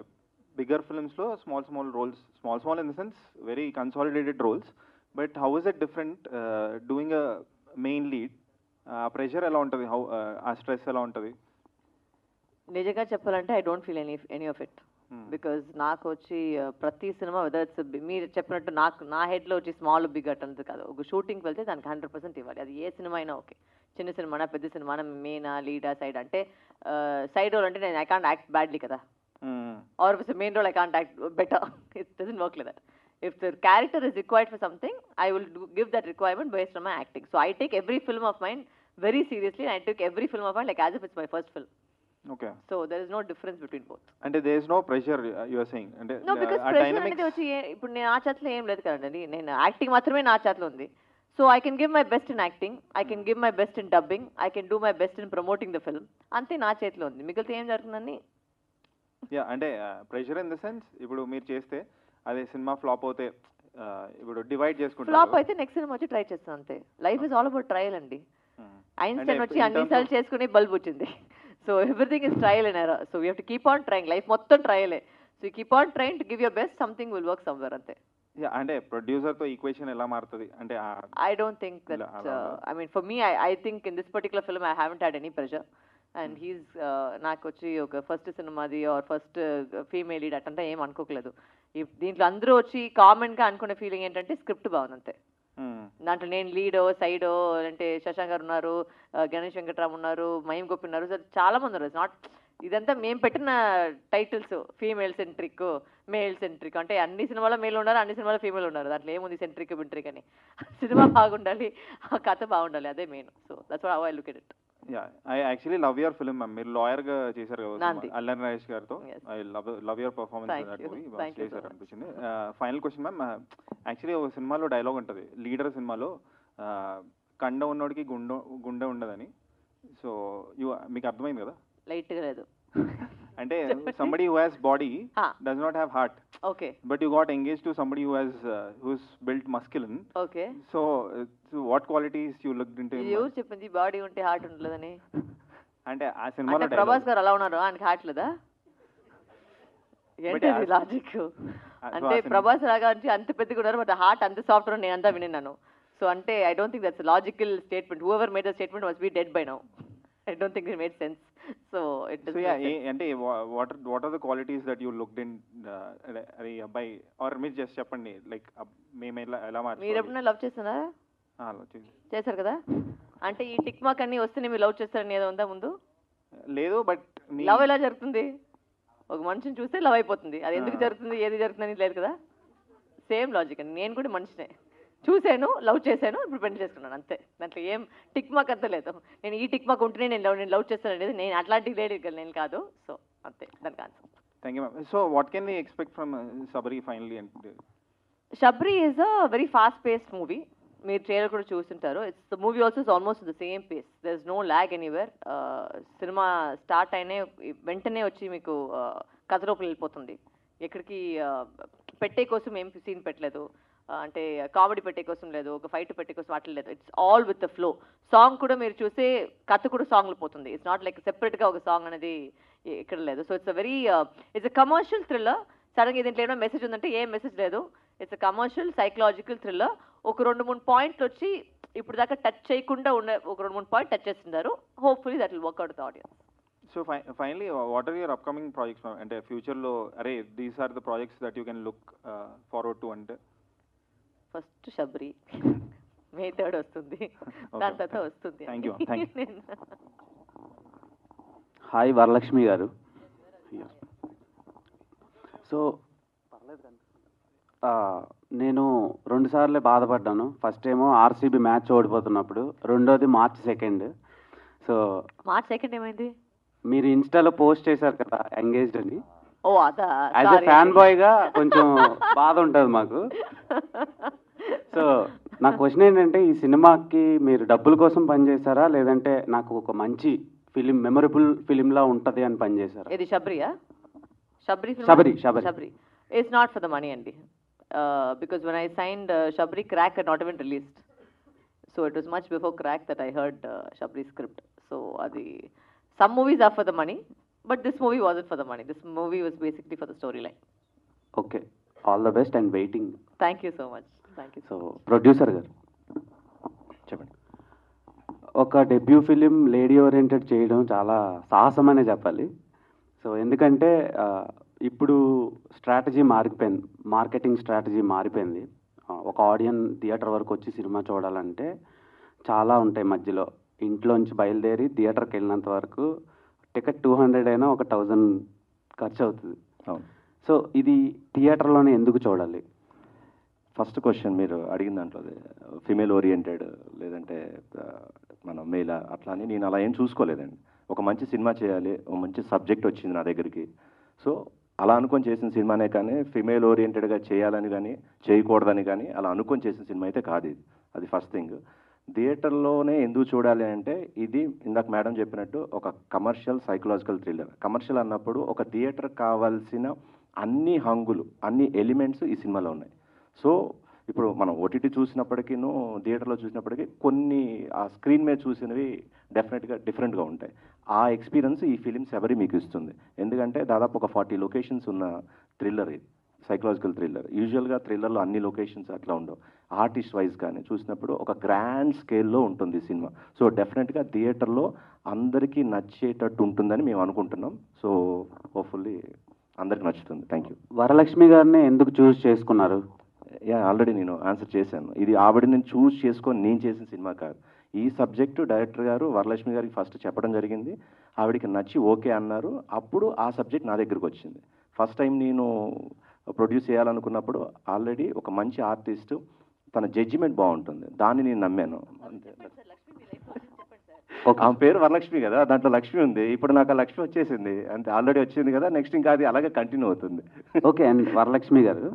బిగ్గర్ ఫిల్మ్స్లో small roles, small in the sense very consolidated roles, but how is it different doing a main lead? ఆ ప్రెషర్ ఎలా ఉంటుంది, ఆ స్ట్రెస్ ఎలా ఉంటుంది? నిజంగా చెప్పాలంటే I don't feel any of it. Because నాకు వచ్చి ప్రతి సినిమా వెదర్ ఇట్స్ మీరు చెప్పినట్టు నా హెడ్లో వచ్చి స్మాల్ బిగ్ అట్ కాదు. ఒక షూటింగ్కి వెళ్తే దానికి 100% ఇవ్వాలి. అది ఏ సినిమా అయినా ఓకే, చిన్న సినిమానా పెద్ద సినిమానా, మెయినా లీడా సైడ్ అంటే సైడ్ రోల్ అంటే నేను ఐ కాంట్ యాక్ట్ బ్యాడ్లీ కదా, or main role I can't act better. It doesn't work like that. If the character is required for something, I will give that requirement based on my acting. So I take every film of mine very seriously, and I took every film of mine like as if it's my first film. Okay. So there is no difference between both. And there is no pressure, you are saying? And No, because pressure అనేది వచ్చి ఇప్పుడు నేను ఆ చేతిలో ఏం లేదు కదండి. నేను యాక్టింగ్ మాత్రమే నా చేతిలో ఉంది. So I can give my best in acting, I can give my best in dubbing, I can do my best in promoting the film. అంతే నా చేతిలో ఉంది. మిగిలితే ఏం జరుగుతుందని. యా, అంటే ప్రెషర్ ఇన్ ద సెన్స్ ఇప్పుడు మీరు చేస్తే అదే సినిమా ఫ్లాప్ అవుతే ఇప్పుడు డివైడ్ చేసుకుంటారు. ఫ్లాప్ అయితే నెక్స్ట్ సినిమా వచ్చి ట్రై చేస్తాను అంతే. Life is all about trial అండి. ఐన్స్టైన్ వచ్చి అన్నిసార్లు చేసుకుని బల్బ్ వచ్చింది. So everything is trial and error. So we have to keep on trying. Life మొత్తం ట్రయలే. So you keep on trying to give your best, something will work somewhere అంతే. యా, అంటే ప్రొడ్యూసర్ తో ఈక్వేషన్ ఎలా మారుతుంది అంటే? I don't think that, I mean for me I think in this particular film I haven't had any pressure. And he's నాకు వచ్చి ఒక ఫస్ట్ సినిమాది ఆర్ ఫస్ట్ ఫీమేల్ లీడ్ అట్టంతా ఏం అనుకోకలేదు. దీంట్లో అందరూ వచ్చి కామన్గా అనుకునే ఫీలింగ్ ఏంటంటే స్క్రిప్ట్ బాగుంది అంతే. దాంట్లో నేను లీడో సైడో అంటే శశాంక్ గారు ఉన్నారు, గణేష్ వెంకట్రామ్ ఉన్నారు, మహిమ్ గోపి ఉన్నారు, చాలా మంది ఉన్నారు. నాట్ ఇదంతా మేము పెట్టిన titles female centric, male centric. అంటే అన్ని సినిమాలో మేల్ ఉన్నారు, అన్ని సినిమాలో ఫీమేల్ ఉన్నారు. దాంట్లో ఏముంది సెంట్రిక్ బింట్రిక్ అని. సినిమా బాగుండాలి, ఆ కథ బాగుండాలి, అదే main. So that's what how I look at it. Yeah, I actually love your film ma'am. మీరు లాయర్ గా చేశారు కదా అల్లరి నరేష్ గారితో. I love your performance in that movie. చేశారు అనిపించింది. ఫైనల్ క్వశ్చన్ మ్యామ్, యాక్చువల్లీ ఒక సినిమాలో డైలాగ్ ఉంటుంది, లీడర్ సినిమాలో, కండ ఉన్నోడికి గుండె ఉండదని. సో మీకు అర్థమైంది కదా? లైట్గా లేదు. అంటే somebody who has body Ah. does not have heart, okay but you got engaged to somebody who has who's built masculine. Okay So what qualities you looked into him? ఎవరు చెప్పింది బాడీ ఉంటే హార్ట్ ఉండలేదని? అంటే ఆ అంటే సినిమాలో ప్రభాస్ గారు అలా ఉన్నారు, ఆయనకి హార్ట్ లేదా? ఏంటి ఆ- లాజిక్? so అంటే ఆ సినిమా- ప్రభాస్ లాగా అంటే అంత పెద్దగా ఉన్నారు, బట్ హార్ట్ అంత సాఫ్ట్ నేను అంతా విన్నాను. సో అంటే I don't think that's logical statement. Who ever made the statement must be dead by now. I don't think it made sense. So it So yeah, అంటే what are the qualities that you looked in అరే అబ్బాయి ఆర్ మీరు జస్ట్ చెప్పండి లైక్ మేము ఎలా మీరు మార్చుకోవాలి? ఎప్పుడైనా లవ్ చేస్తున్నారా? అలా చేసి- చేశారు కదా. అంటే ఈ టిక్ మార్క్ అన్ని వస్తేనే మీరు లవ్ చేస్తారని ఏదో ఉందా ముందు? లేదు బట్ లవ్ ఎలా జరుగుతుంది? ఒక మనిషిని చూస్తే లవ్ అయిపోతుంది. అది ఎందుకు జరుగుతుంది, ఏది జరుగుతుంది అని లేదు కదా. సేమ్ లాజిక్ అండి. నేను కూడా మనిషినే, చూశాను, లవ్ చేశాను, ఇప్పుడు పెళ్లి చేసుకున్నాను, అంతే. దాంట్లో ఏం టిక్ మార్క్ అంత లేదు. నేను ఈ టిక్ మార్క్ ఉంటేనే నేను లవ్ చేస్తాను అనేది నేను అట్లాంటి లేడీ నేను కాదు. సో అంతే దానికి answer. Thank you ma'am. So what can we expect from Sabari finally? అంటే Shabari is a very fast paced movie. మీరు ట్రైలర్ కూడా చూస్తుంటారు. It's the movie also is almost the same pace. There is no lag anywhere. Cinema start అయినే వెంటనే వచ్చి మీకు కథ లోపల వెళ్ళిపోతుంది. ఎక్కడికి పెట్టే కోసం ఏం సీన్ పెట్టలేదు, అంటే కామెడీ పెట్టే కోసం లేదు, ఒక ఫైట్ పెట్టే కోసం అట్లా లేదు. It's all with the flow. Song కూడా మీరు చూస్తే కథ కూడా సాంగ్లో పోతుంది. ఇట్స్ నాట్ లైక్ సెపరేట్గా ఒక సాంగ్ అనేది ఇక్కడ లేదు. So it's a very it's a commercial thriller. సడన్గా దీంట్లో ఏమైనా మెసేజ్ ఉందంటే ఏం మెసేజ్ లేదు. It's a commercial psychological thriller. ఒక 2-3 పాయింట్లు వచ్చి ఇప్పుడు దాకా టచ్ చేయకుండా ఉన్న ఒక 2-3 పాయింట్ టచ్ చేస్తున్నారు. Hopefully that will work out the audience. So finally what are your upcoming projects ma'am? అంటే ఫ్యూచర్లో are these are the projects that you can look forward to అంటే? ఫస్ట్ షబ్రి May 3rd వస్తుంది, దాని తర్వాత వస్తుంది. Thank you. Thank you. Hi Varalakshmi గారు. సో నేను 2 సార్లే బాధపడ్డాను. ఫస్ట్ ఏమో ఆర్సీబీ మ్యాచ్ ఓడిపోతున్నప్పుడు, రెండోది March 2. సో March 2 ఏమైంది? మీరు ఇన్స్టాలో పోస్ట్ చేశారు కదా ఎంగేజ్డ్ అని. ఓ అదా. యాజ్ ఎ ఫ్యాన్ బాయ్గా కొంచెం బాధ ఉంటుంది మాకు. సో నా క్వశ్చన్ ఏంటంటే, ఈ సినిమాకి మీరు డబ్బుల కోసం పనిచేశారా, లేదంటే నాకు ఒక మంచి ఫిలిం, మెమరబుల్ ఫిలింలా ఉంటుంది అని పనిచేశారా? ఇది షబ్రియా? Shabari Shabari. It's not for the money అండి. Because when I signed Shabari, Krack had not even released. So it was much before crack that I heard Shabri script. So adi some movies are for the money, but this movie wasn't for the money. This movie was basically for the storyline. Okay, all the best and waiting. Thank you so much. Thank you. So producer గారు చెప్పండి. ఒక డెబ్యూ ఫిలిం లేడీ ఓరియంటెడ్ చేయడం చాలా సాహసం అనే చెప్పాలి. సో ఎందుకంటే ఇప్పుడు స్ట్రాటజీ మారిపోయింది, మార్కెటింగ్ స్ట్రాటజీ మారిపోయింది. ఒక ఆడియన్స్ థియేటర్ వరకు వచ్చి సినిమా చూడాలంటే చాలా ఉంటాయి మధ్యలో. ఇంట్లోంచి బయలుదేరి థియేటర్కి వెళ్ళినంత వరకు టికెట్ 200 అయినా ఒక 1000 ఖర్చు అవుతుంది. సో ఇది థియేటర్లోనే ఎందుకు చూడాలి? ఫస్ట్ క్వశ్చన్ మీరు అడిగిన దాంట్లో ఫిమేల్ ఓరియంటెడ్ లేదంటే మన మేల్ అట్లా అని నేను అలా ఏం చూసుకోలేదండి. ఒక మంచి సినిమా చేయాలి, ఒక మంచి సబ్జెక్ట్ వచ్చింది నా దగ్గరికి. సో అలా అనుకొని చేసిన సినిమానే కానీ ఫిమేల్ ఓరియంటెడ్గా చేయాలని కానీ చేయకూడదని కానీ అలా అనుకొని చేసిన సినిమా అయితే కాదు ఇది. అది ఫస్ట్ థింగ్. థియేటర్లోనే ఎందుకు చూడాలి అంటే, ఇది ఇందాక మేడం చెప్పినట్టు ఒక కమర్షియల్ సైకలాజికల్ థ్రిల్లర్. కమర్షియల్ అన్నప్పుడు ఒక థియేటర్ కావాల్సిన అన్ని హంగులు, అన్ని ఎలిమెంట్స్ ఈ సినిమాలో ఉన్నాయి. సో ఇప్పుడు మనం ఓటీటీ చూసినప్పటికీను థియేటర్లో చూసినప్పటికీ కొన్ని ఆ స్క్రీన్ మీద చూసినవి డెఫినెట్గా డిఫరెంట్గా ఉంటాయి. ఆ ఎక్స్పీరియన్స్ ఈ ఫిలిం శబరి మీకు ఇస్తుంది. ఎందుకంటే దాదాపు ఒక 40 లొకేషన్స్ ఉన్న థ్రిల్లర్ ఇది, సైకలాజికల్ థ్రిల్లర్. యూజువల్గా థ్రిల్లర్లో అన్ని లొకేషన్స్ అట్లా ఉండవు. ఆర్టిస్ట్ వైజ్ కానీ చూసినప్పుడు ఒక గ్రాండ్ స్కేల్లో ఉంటుంది ఈ సినిమా. సో డెఫినెట్గా థియేటర్లో అందరికీ నచ్చేటట్టు ఉంటుందని మేము అనుకుంటున్నాం. సో హోప్ఫుల్లీ అందరికి నచ్చుతుంది. Thank you. వరలక్ష్మి గారిని ఎందుకు చూస్ చేసుకున్నారు? ఆల్రెడీ నేను ఆన్సర్ చేశాను. ఇది ఆవిడ నేను చూస్ చేసుకొని నేను చేసిన సినిమా కాదు. ఈ సబ్జెక్టు డైరెక్టర్ గారు వరలక్ష్మి గారికి ఫస్ట్ చెప్పడం జరిగింది. ఆవిడికి నచ్చి ఓకే అన్నారు. అప్పుడు ఆ సబ్జెక్ట్ నా దగ్గరికి వచ్చింది. ఫస్ట్ టైం నేను ప్రొడ్యూస్ చేయాలనుకున్నప్పుడు ఆల్రెడీ ఒక మంచి ఆర్టిస్ట్, తన జడ్జిమెంట్ బాగుంటుంది, దాన్ని నేను నమ్మాను. ఆమె పేరు వరలక్ష్మి కదా, దాంట్లో లక్ష్మి ఉంది. ఇప్పుడు నాకు ఆ లక్ష్మి వచ్చేసింది, అంటే ఆల్రెడీ వచ్చింది కదా, నెక్స్ట్ ఇంకా అది అలాగే కంటిన్యూ అవుతుంది. ఓకే. అండ్ వరలక్ష్మి గారు,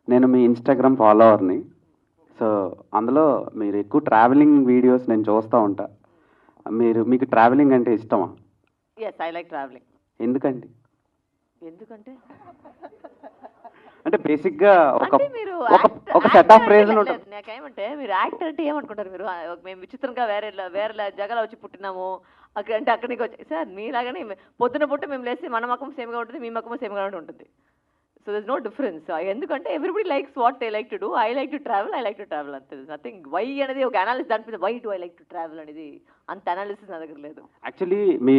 నేను మీ ఇన్స్టాగ్రామ్ ఫాలోవర్ని. సో అందులో మీరు ఎక్కువ ట్రావెలింగ్ వీడియోస్ నేను చూస్తూ ఉంటా. మీకు ట్రావెలింగ్ అంటే ఇష్టమా? Yes, I like traveling. ఎందుకండి? ఎందుకంటే అంటే బేసిక్గా ఒక అంటే మీరు ఒక సెట్ ఆఫ్ ఫ్రేజ్లు ఉంటుంది. నాకేమంటే మీరు యాక్టర్ అంటే ఏమనుకుంటారు మీరు మేము విచిత్రంగా వేరే జగలో వచ్చి పుట్టినాము అక్కడ అంటే అక్కడికి వచ్చి సార్ మీలాగానే పొద్దున పుట్టి మేము లేసి మన మకం సేమ్గా ఉంటుంది మీ మకం సేమ్గా ఉంటుంది. So there no difference. ఎందుకంటే everybody likes what they like to do. I like to travel అంతే. నథింగ్ వై అనేది ఒక అనాలిసిస్ దానిపై why do I like to travel అనేది అంత అనాలిసిస్ నా దగ్గర లేదు. యాక్చువల్లీ మీ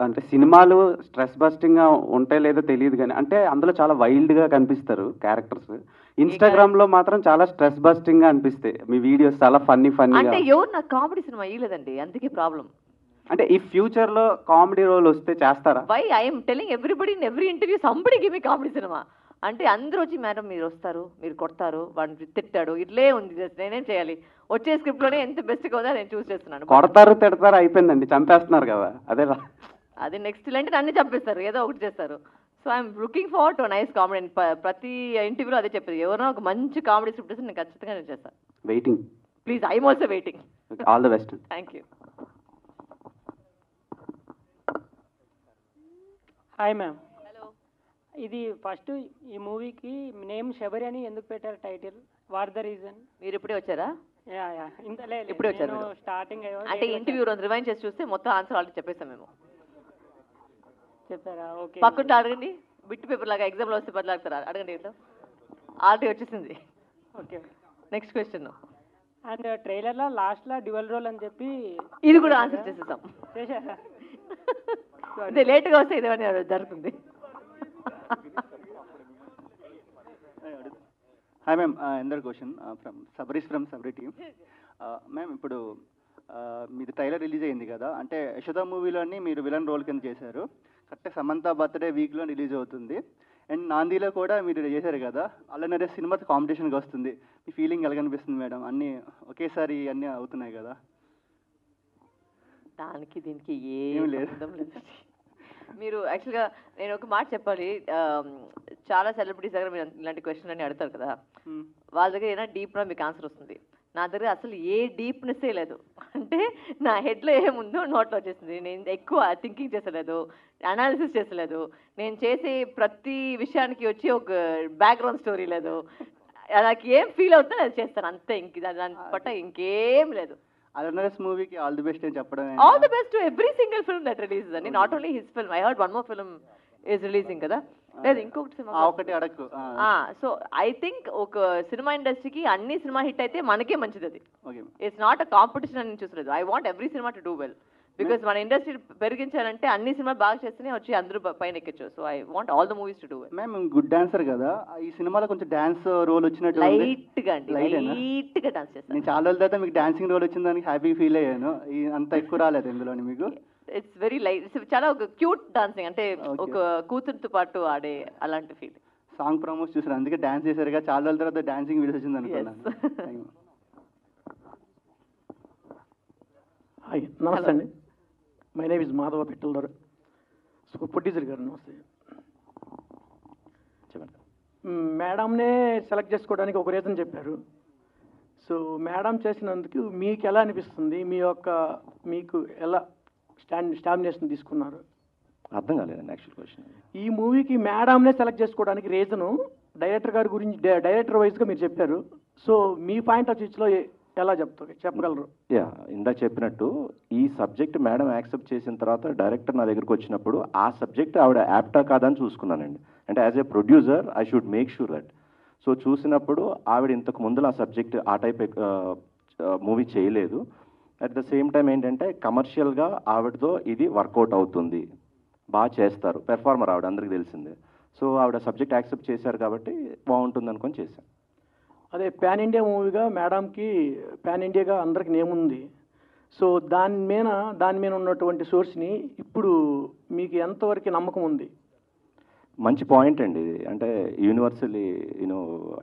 అంటే సినిమాలు స్ట్రెస్ బస్టింగ్గా ఉంటాయో లేదో తెలియదు కానీ అంటే అందులో చాలా వైల్డ్గా కనిపిస్తారు క్యారెక్టర్స్. ఇన్స్టాగ్రామ్లో మాత్రం చాలా స్ట్రెస్ బస్టింగ్గా అనిపిస్తాయి మీ వీడియోస్, చాలా ఫన్నీగా. అంటే ఎవరు నాకు కామెడీ సినిమా ఇవ్వలేదండి, అందుకే ప్రాబ్లం. అంటే ఈ ఫ్యూచర్లో కామెడీ రోల్ వస్తే చేస్తారా? Why I'm telling everybody in every interview somebody give me comedy సినిమా అంటే అందరూ వచ్చి మేడం మీరు వస్తారు, మీరు కొడతారు, వాడిని తిట్టాడు, ఇట్లే ఉంది, జస్ట్ నేనేం చేయాలి, వచ్చే స్క్రిప్ట్లోనే ఎంత బెస్ట్గా ఉందో నేను చూస్ చేస్తున్నాను. కొడతారు తిడతారు అయిపోయిందండి, చంపేస్తున్నారు కదా అదే. అది నెక్స్ట్ అంటే నన్ను చంపేస్తారు, ఏదో ఒకటి చేస్తారు. So I'm looking forward to nice comedy. ప్రతి ఇంటర్వ్యూలో అదే చెప్పేది, ఎవరో ఒక మంచి కామెడీ స్క్రిప్ట్ ఇస్తే నేను ఖచ్చితంగా నేను చేస్తాను. Waiting please, I'm also waiting. All the best. Thank you. Hi ma'am. ఇది ఫస్ట్ ఈ మూవీకి నేమ్ శబరి అని ఎందుకు పెట్టారు టైటిల్? What the reason? మీరు ఇప్పుడే వచ్చారా? ఇప్పుడే వచ్చారు. స్టార్టింగ్ అంటే ఇంటర్వ్యూ రివైండ్ చేసి చూస్తే మొత్తం ఆన్సర్ ఆల్రెడీ చెప్పేసాం మేము. చెప్పారా? ఓకే. పక్కన అడగండి, బిట్ పేపర్ లాగా ఎగ్జామ్లో వస్తే బదులాగుతారా? అడగండి, ఇట్లా ఆల్రెడీ వచ్చేసింది. Okay, next question. అండ్ ట్రైలర్లో లాస్ట్లో డ్యువల్ రోల్ అని చెప్పి ఇది కూడా ఆన్సర్ చేసేసాం. చేశారా? ఇది లేట్గా వస్తే ఇదేమని జరుగుతుంది. హాయ్ మ్యామ్, అందర్ క్వశ్చన్ ఫ్రమ్ సబరీ టీమ్. మ్యామ్, ఇప్పుడు మీది ట్రైలర్ రిలీజ్ అయింది కదా, అంటే యశోద మూవీలోని మీరు విలన్ రోల్ కింద చేశారు. కరెక్ట్ సమంత బర్త్డే వీక్లో రిలీజ్ అవుతుంది. అండ్ నాందీలో కూడా మీరు చేశారు కదా, అలానే సినిమా కాంపిటీషన్కి వస్తుంది. మీ ఫీలింగ్ ఎలా కనిపిస్తుంది మేడం? అన్నీ ఒకేసారి అన్నీ అవుతున్నాయి కదా. దానికి దీనికి ఏం లేదు. మీరు యాక్చువల్గా నేను ఒక మాట చెప్పాలి, చాలా సెలబ్రిటీస్ దగ్గర మీరు ఇలాంటి క్వశ్చన్ అన్ని అడుగుతారు కదా, వాళ్ళ దగ్గర ఏదైనా డీప్గా మీకు ఆన్సర్ వస్తుంది. నా దగ్గర అసలు ఏ డీప్నెస్సే లేదు. అంటే నా హెడ్లో ఏముందో నోట్లో వచ్చేసింది. నేను ఎక్కువ థింకింగ్ చేసలేదు, అనాలిసిస్ చేసలేదు. నేను చేసే ప్రతి విషయానికి వచ్చి ఒక బ్యాక్గ్రౌండ్ స్టోరీ లేదు. నాకు ఏం ఫీల్ అవుతుందో అది చేస్తాను అంతే. దాని పట్ల ఇంకేం లేదు. అలనరస్ మూవీకి ఆల్ ది బెస్ట్ అని చెప్పడం. All the best to every single film that releases అండి, not only his film. I heard one more film is releasing కదా, లేదు ఇంకొకటి సినిమా ఒకటి అడగకు. సో ఐ థింక్ ఒక సినిమా ఇండస్ట్రీకి అన్ని సినిమా హిట్ అయితే మనకే మంచిది. అది okay, it's not a competition అని చూసలేదు. I want every cinema to do well, because మన ఇండస్ట్రీ పెరిగించాలంటే అన్ని సినిమాలు బాగా చేస్తేనే వచ్చి అందరూ పైన ఎక్కచ్చు. So I want all the movies to do well. Ma'am, good dancer కదా, ఈ సినిమాలో కొంచెం డాన్స్ రోల్ వచ్చినట్టు లైట్గా అండి, లైట్గా డాన్స్ చేస్తాను. నేను చాలా రోజుల తర్వాత మీకు డాన్సింగ్ రోల్ వచ్చిన దానికి హ్యాపీగా ఫీల్ అయ్యాను. అంత ఎక్కువ రాలేదు ఇందులోని మీకు. ఇట్స్ వెరీ లైట్, చాలా ఒక క్యూట్ డాన్సింగ్, అంటే ఒక కూతురుతో పాటు ఆడే అలాంటి ఫీల్. సాంగ్ ప్రమోట్ చూసారు, అందుకే డాన్స్ చేశారుగా. చాలా రోజుల తర్వాత డాన్సింగ్ వీడియోస్ వచ్చింది అనుకున్నాను. హాయ్, నమస్తే అండి. My name is Madhava Pittaldar. So producer గారు నమస్తే. చెప్పండి. మేడంనే సెలెక్ట్ చేసుకోవడానికి ఒక రీజన్ చెప్పారు. సో మేడం చేసినందుకు మీకు ఎలా అనిపిస్తుంది? మీకు ఎలా స్టామినేషన్ తీసుకున్నారు? అర్థం కాలేదండి యాక్చువల్ క్వశ్చన్. ఈ మూవీకి మేడంనే సెలెక్ట్ చేసుకోవడానికి రీజను డైరెక్టర్ గారి గురించి డైరెక్టర్ వైజ్గా మీరు చెప్పారు. సో మీ పాయింట్ ఆఫ్ వ్యూలో ఎలా చెప్పగలరు? యా, ఇందాక చెప్పినట్టు ఈ సబ్జెక్ట్ మేడం యాక్సెప్ట్ చేసిన తర్వాత డైరెక్టర్ నా దగ్గరకు వచ్చినప్పుడు ఆ సబ్జెక్ట్ ఆవిడ యాప్టా కాదని చూసుకున్నానండి. అంటే as a producer I should make sure that. So చూసినప్పుడు ఆవిడ ఇంతకు ముందు ఆ సబ్జెక్ట్ ఆ టైప్ మూవీ చేయలేదు. అట్ ద సేమ్ టైం ఏంటంటే కమర్షియల్గా ఆవిడతో ఇది వర్కౌట్ అవుతుంది, బాగా చేస్తారు, పెర్ఫార్మర్ ఆవిడ అందరికీ తెలిసిందే. సో ఆవిడ సబ్జెక్ట్ యాక్సెప్ట్ చేశారు కాబట్టి బాగుంటుంది అనుకొని చేశాను. అదే పాన్ ఇండియా మూవీగా మేడంకి పాన్ ఇండియాగా అందరికి నేమ్ ఉంది. సో దాని మీద ఉన్నటువంటి సోర్స్ని ఇప్పుడు మీకు ఎంతవరకు నమ్మకం ఉంది? మంచి పాయింట్ అండి ఇది. అంటే యూనివర్సల్లీ